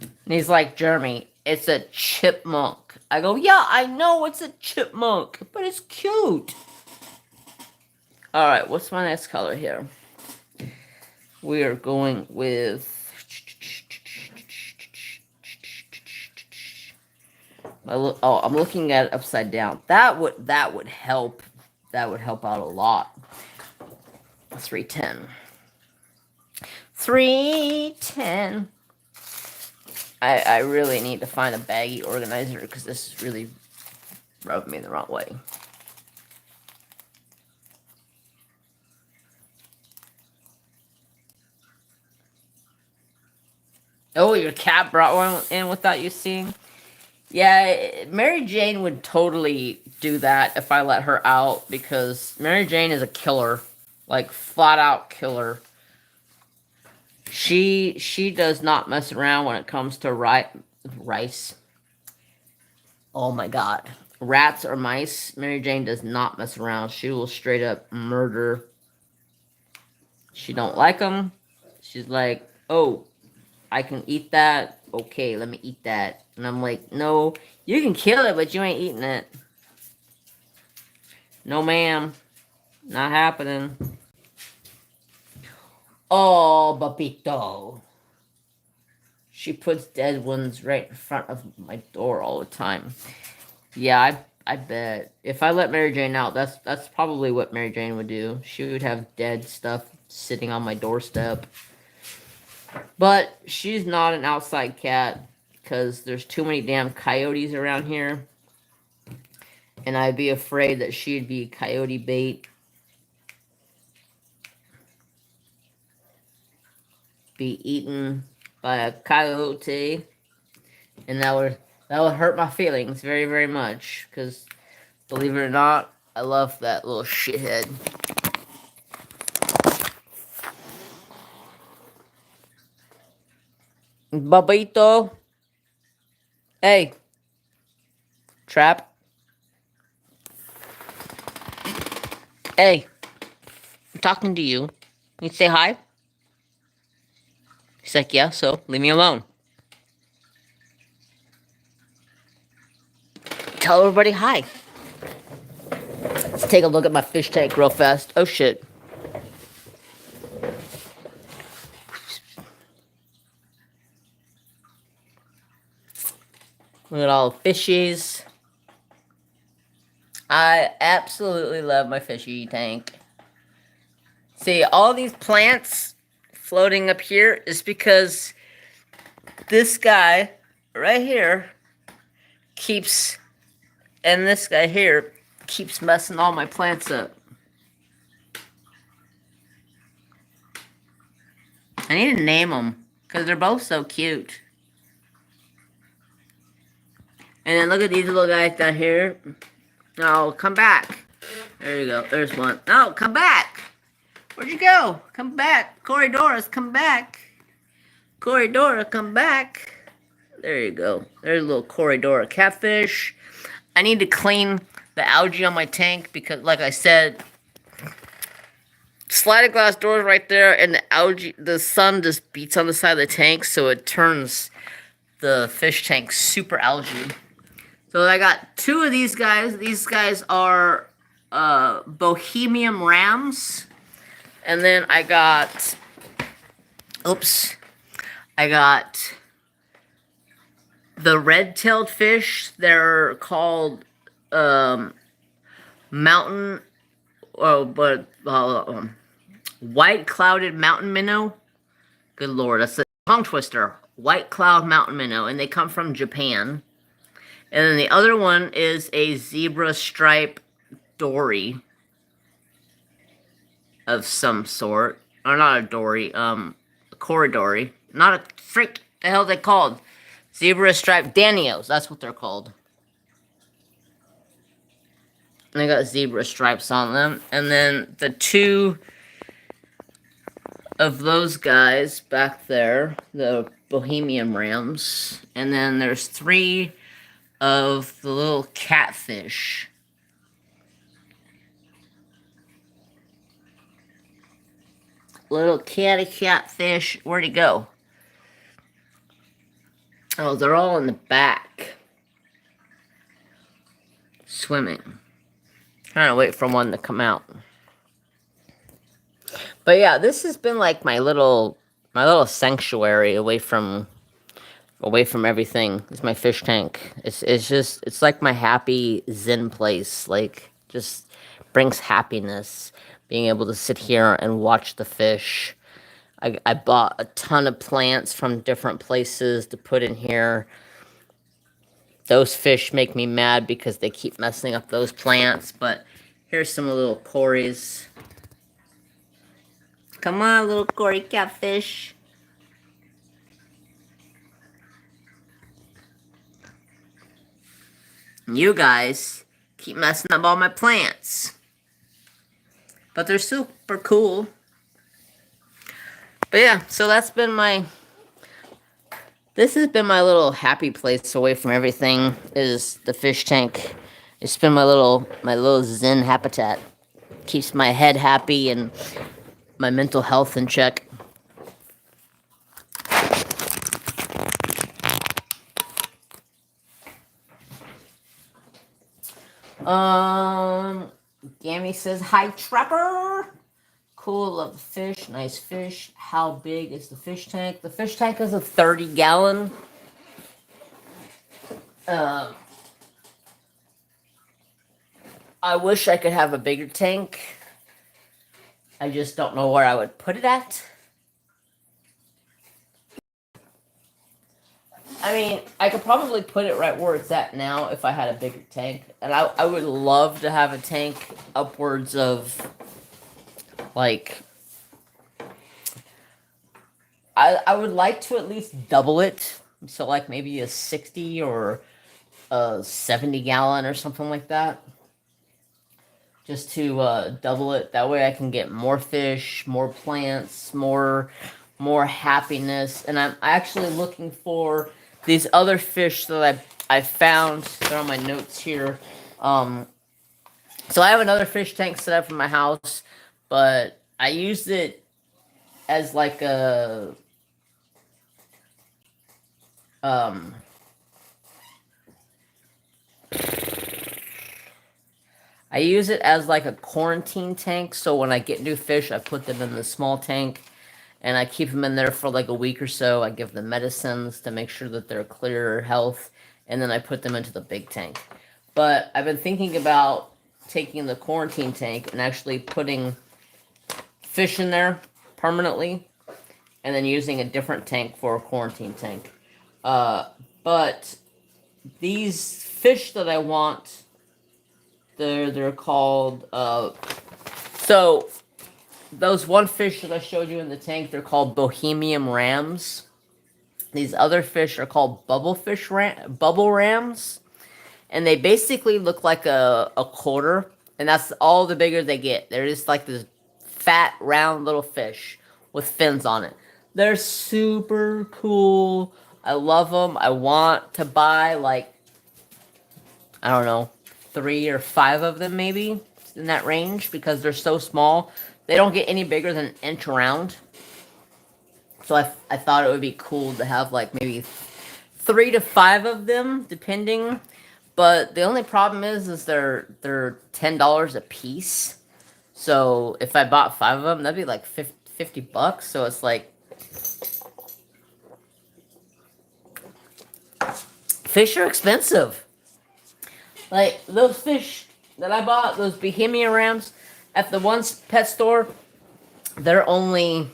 And he's like, Jeremy, it's a chipmunk. I go, yeah, I know it's a chipmunk, but it's cute. Alright, what's my next color here? We are going with... I'm looking at it upside down. That would help. That would help out a lot. 310. 310. I really need to find a baggy organizer because this is really rubbing me the wrong way. Oh, your cat brought one in without you seeing? Yeah, Mary Jane would totally do that if I let her out because Mary Jane is a killer. Like, flat out killer. She does not mess around when it comes to rice. Oh my god. Rats or mice, Mary Jane does not mess around. She will straight up murder. She don't like them. She's like, oh, I can eat that. Okay, let me eat that. And I'm like, no, you can kill it, but you ain't eating it. No, ma'am. Not happening. Oh, Papito. she puts dead ones right in front of my door all the time. Yeah, I bet if I let Mary Jane out, that's probably what Mary Jane would do. She would have dead stuff sitting on my doorstep. But she's not an outside cat because there's too many damn coyotes around here. And I'd be afraid that she'd be coyote bait. Be eaten by a coyote. And that would hurt my feelings very, very much. Because, believe it or not, I love that little shithead. Babito. Hey. Trap. Hey. I'm talking to you. You say hi? He's like, yeah, so leave me alone. Tell everybody hi. Let's take a look at my fish tank real fast. Oh, shit. Look at all the fishies. I absolutely love my fishy tank. See, all these plants floating up here is because this guy right here keeps, and this guy here keeps messing all my plants up. I need to name them because they're both so cute. And then look at these little guys down here. Oh, come back. There you go. There's one. No, come back. Where'd you go? Come back. Corridoras, come back. Corridora, come back. There you go. There's a little Corridora catfish. I need to clean the algae on my tank because, like I said, sliding glass doors right there, and the algae, the sun just beats on the side of the tank, so it turns the fish tank super algae. So I got two of these guys. These guys are Bohemian Rams. And then I got, I got the red-tailed fish. They're called white clouded mountain minnow. Good lord, that's a tongue twister. White cloud mountain minnow, and they come from Japan. And then the other one is a zebra stripe dory of some sort. Or not a dory, a corridori. Not a frick, the hell are they called? Zebra stripe Danios, that's what they're called. And they got zebra stripes on them. And then the two of those guys back there, the Bohemian Rams. And then there's three of the little catfish. Little catty catfish. Where'd he go? Oh, they're all in the back. Swimming. Trying to wait for one to come out. But yeah, this has been like my little sanctuary away from everything. It's my fish tank. It's like my happy zen place. Like, just brings happiness being able to sit here and watch the fish. I bought a ton of plants from different places to put in here. Those fish make me mad because they keep messing up those plants. But here's some little cories. Come on, little cory catfish. You guys keep messing up all my plants. But they're super cool. But yeah, so this has been my little happy place away from everything, is the fish tank. It's been my little zen habitat. Keeps my head happy and my mental health in check. Gammy says, hi, Trapper. cool. Love the fish. Nice fish. How big is the fish tank? The fish tank is a 30-gallon. I wish I could have a bigger tank. I just don't know where I would put it at. I mean, I could probably put it right where it's at now if I had a bigger tank. And I would love to have a tank upwards of, like, I would like to at least double it. So, like, maybe a 60 or a 70-gallon or something like that. Just to double it. That way I can get more fish, more plants, more happiness. And I'm actually looking for these other fish that I found. They're on my notes here. So I have another fish tank set up in my house, but I used it as like a I use it as like a quarantine tank. So when I get new fish, I put them in the small tank and I keep them in there for like a week or so. I give them medicines to make sure that they're clear health, and then I put them into the big tank. But I've been thinking about taking the quarantine tank and actually putting fish in there permanently, and then using a different tank for a quarantine tank. But these fish that I want, they're called so those one fish that I showed you in the tank, they're called Bohemian rams. These other fish are called bubble rams, and they basically look like a quarter, and that's all the bigger they get. They're just like this fat, round little fish with fins on it. They're super cool. I love them. I want to buy like, I don't know, 3 or 5 of them maybe in that range because they're so small. They don't get any bigger than an inch around. So I thought it would be cool to have like maybe 3 to 5 of them, depending. But the only problem is they're $10 a piece. So if I bought 5 of them, that'd be like $50. So it's like, fish are expensive. Like those fish that I bought, those Bohemian rams at the one pet store, they're only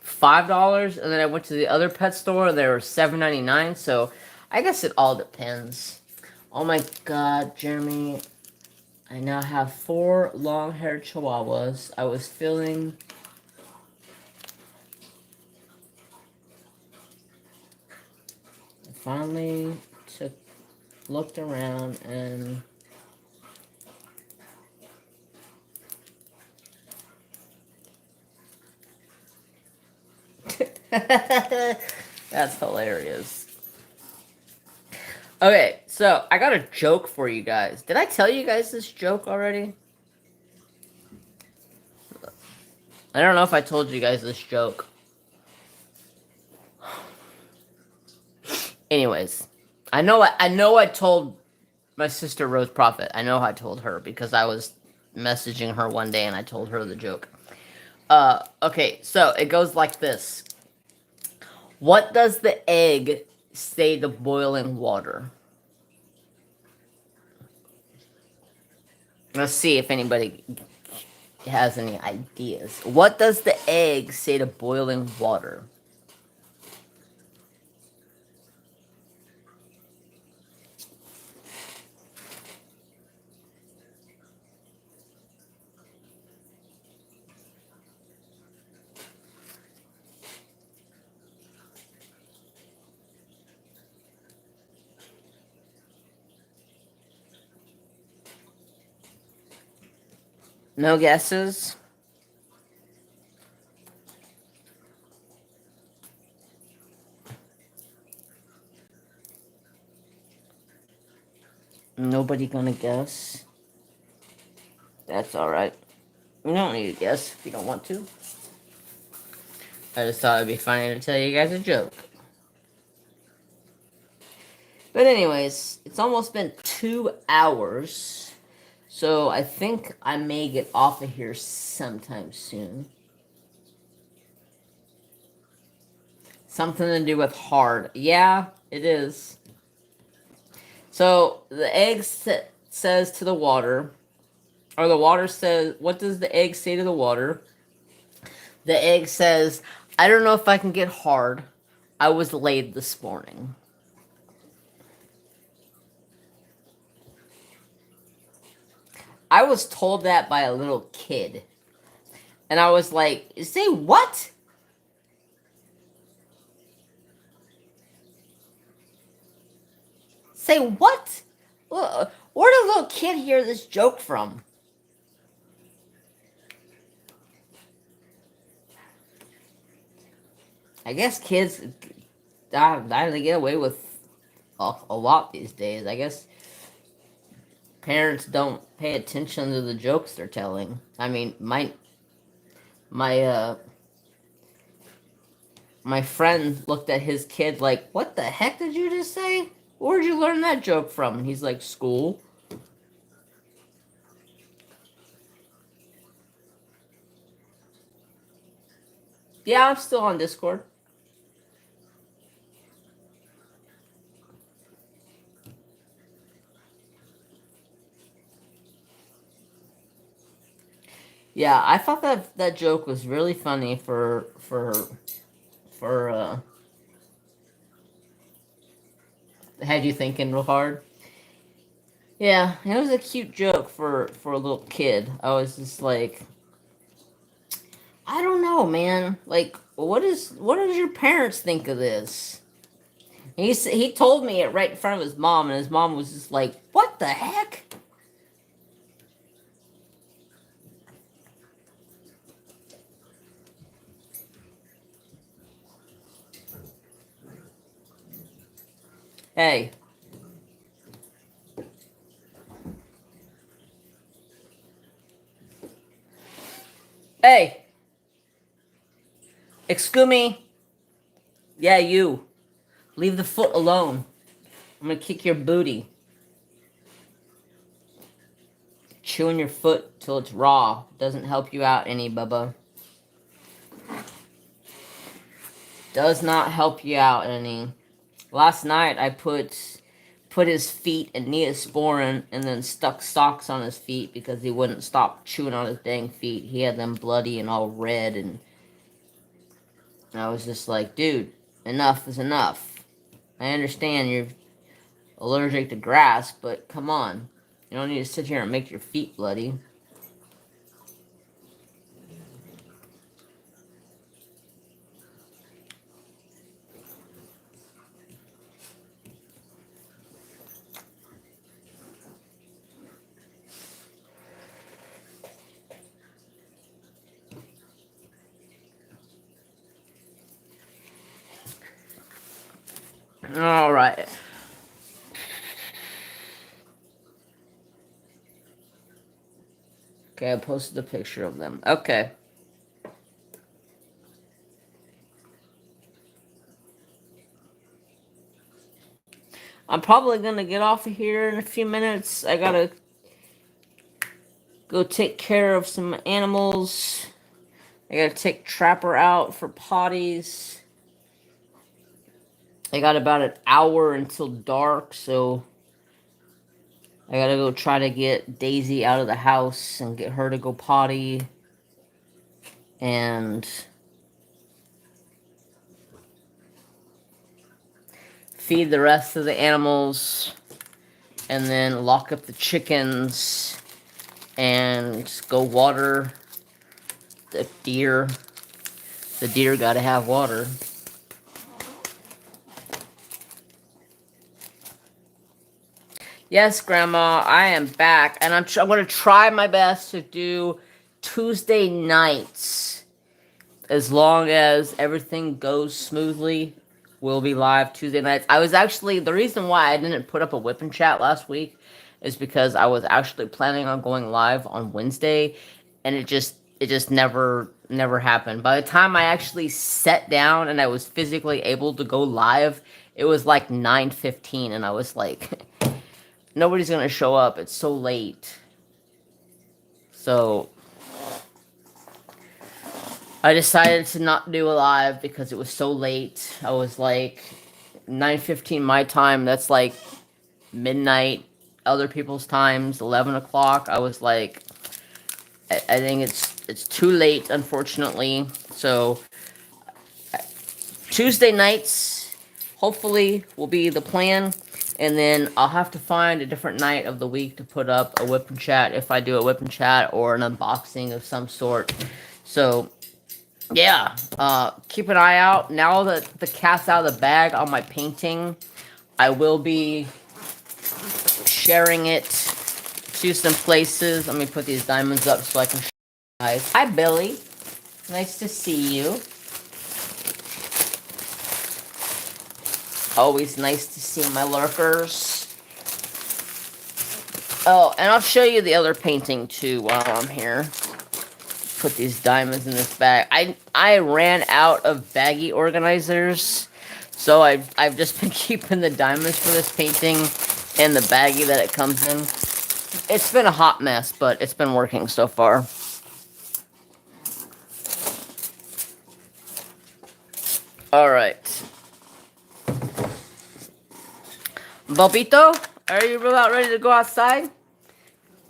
$5, and then I went to the other pet store and they were $7.99. So I guess it all depends. Oh my God, Jeremy! I now have 4 long-haired chihuahuas. I was feeling. I finally looked around and. That's hilarious. Okay, so I got a joke for you guys. Did I tell you guys this joke already? I don't know if I told you guys this joke. Anyways, I know I told my sister Rose Prophet. I know I told her because I was messaging her one day and I told her the joke. Okay, so it goes like this. What does the egg say to boiling water? Let's see if anybody has any ideas. What does the egg say to boiling water? No guesses? Nobody gonna guess? That's alright. You don't need to guess if you don't want to. I just thought it'd be funny to tell you guys a joke. But anyways, it's almost been 2 hours. So I think I may get off of here sometime soon. Something to do with hard. Yeah, it is. So the egg says to the water, or the water says, what does the egg say to the water? The egg says, I don't know if I can get hard. I was laid this morning. I was told that by a little kid. And I was like, say what? Say what? Where did a little kid hear this joke from? I guess kids they get away with a lot these days. I guess parents don't pay attention to the jokes they're telling. I mean, my my friend looked at his kid like, "What the heck did you just say? Where'd you learn that joke from?" And he's like, "School." Yeah, I'm still on Discord. Yeah, I thought that joke was really funny for had you thinking real hard. Yeah, it was a cute joke for a little kid. I was just like, I don't know, man. Like, what does your parents think of this? He told me it right in front of his mom, and his mom was just like, "What the heck?" Hey, hey, excuse me. Yeah, you. Leave the foot alone. I'm gonna kick your booty. Chewing your foot till it's raw doesn't help you out any, Bubba. Does not help you out any. Last night I put his feet in Neosporin and then stuck socks on his feet because he wouldn't stop chewing on his dang feet. He had them bloody and all red, and I was just like, dude, enough is enough. I understand you're allergic to grass, but come on. You don't need to sit here and make your feet bloody. All right. Okay, I posted a picture of them. Okay. I'm probably gonna get off of here in a few minutes. I gotta go take care of some animals. I gotta take Trapper out for potties. I got about an hour until dark, so I gotta go try to get Daisy out of the house and get her to go potty. And feed the rest of the animals. And then lock up the chickens. And go water the deer. The deer gotta have water. Yes, Grandma, I am back, and I'm going to try my best to do Tuesday nights. As long as everything goes smoothly, we'll be live Tuesday nights. I was actually, the reason why I didn't put up a whip and chat last week is because I was actually planning on going live on Wednesday, and it just never happened. By the time I actually sat down and I was physically able to go live, it was like 9:15, and I was like, nobody's gonna show up. It's so late. So I decided to not do a live because it was so late. I was like 9:15 my time. That's like midnight other people's times, 11 o'clock. I was like, I think it's too late, unfortunately. So Tuesday nights, hopefully, will be the plan. And then I'll have to find a different night of the week to put up a whip and chat if I do a whip and chat or an unboxing of some sort. So yeah, keep an eye out. Now that the cat's out of the bag on my painting, I will be sharing it to some places. Let me put these diamonds up so I can show you guys. Hi, Billy. Nice to see you. Always nice to see my lurkers. Oh, and I'll show you the other painting too while I'm here. Put these diamonds in this bag. I ran out of baggie organizers, so I've just been keeping the diamonds for this painting in the baggie that it comes in. It's been a hot mess, but it's been working so far. Alright. Bobito, are you about ready to go outside?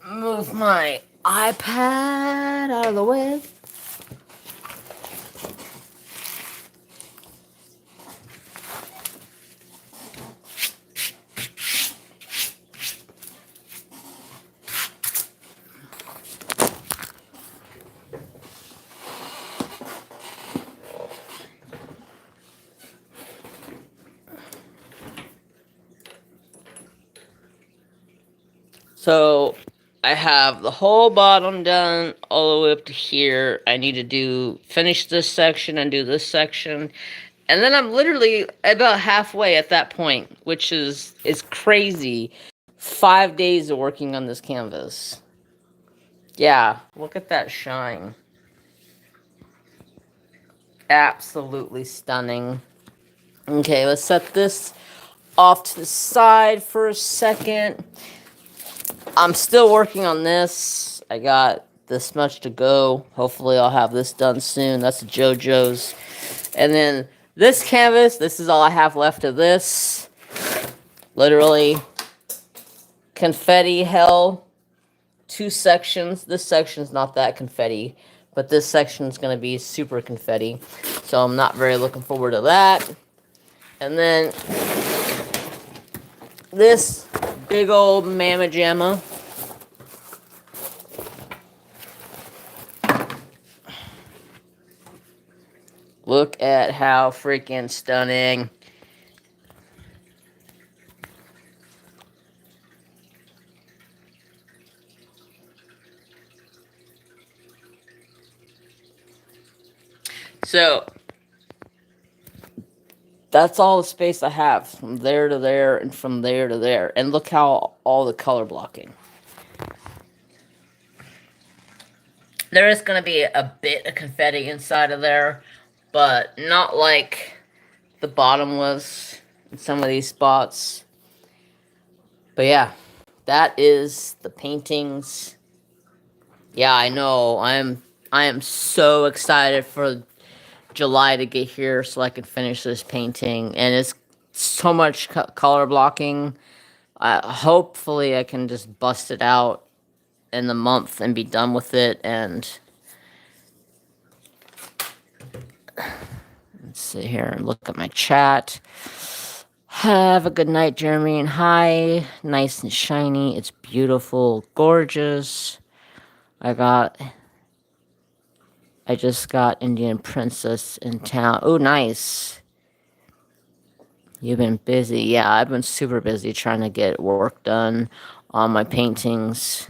Move my iPad out of the way. So I have the whole bottom done all the way up to here. I need to finish this section and do this section. And then I'm literally about halfway at that point, which is crazy. 5 days of working on this canvas. Yeah, look at that shine. Absolutely stunning. Okay, let's set this off to the side for a second. I'm still working on this. I got this much to go. Hopefully I'll have this done soon. That's JoJo's. And then this canvas, this is all I have left of this. Literally confetti hell. 2 sections. This section's not that confetti, but this section's going to be super confetti. So I'm not very looking forward to that. And then this big old mamma jamma. Look at how freaking stunning. So that's all the space I have from there to there and from there to there. And look how all the color blocking. There is going to be a bit of confetti inside of there, but not like the bottom was in some of these spots. But yeah, that is the paintings. Yeah, I know. I am so excited for July to get here so I can finish this painting. And it's so much color blocking. Hopefully I can just bust it out in the month and be done with it. And let's sit here and look at my chat. Have a good night, Jeremy. And hi. Nice and shiny. It's beautiful. Gorgeous. I just got Indian Princess in town. Oh, nice. You've been busy. Yeah, I've been super busy trying to get work done on my paintings.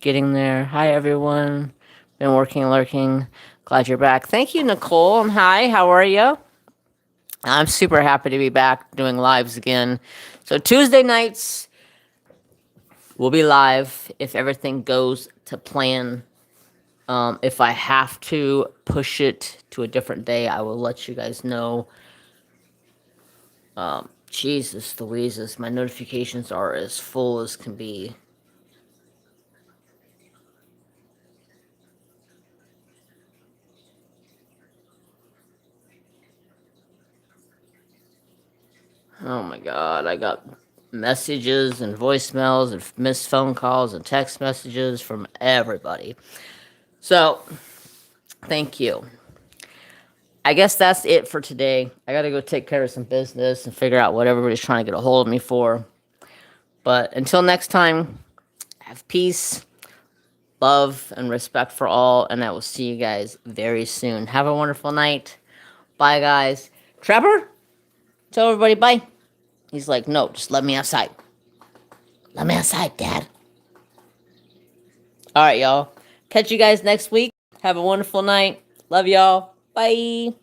Getting there. Hi, everyone. Been working, lurking. Glad you're back. Thank you, Nicole. And hi, how are you? I'm super happy to be back doing lives again. So Tuesday nights, we'll be live if everything goes to plan. If I have to push it to a different day, I will let you guys know. Jesus Louises, my notifications are as full as can be. Oh my god, I got messages and voicemails and missed phone calls and text messages from everybody. So, thank you. I guess that's it for today. I gotta go take care of some business and figure out what everybody's trying to get a hold of me for. But until next time, have peace, love, and respect for all, and I will see you guys very soon. Have a wonderful night. Bye, guys. Trevor, tell everybody bye. He's like, no, just let me outside. Let me outside, Dad. All right, y'all. Catch you guys next week. Have a wonderful night. Love y'all. Bye.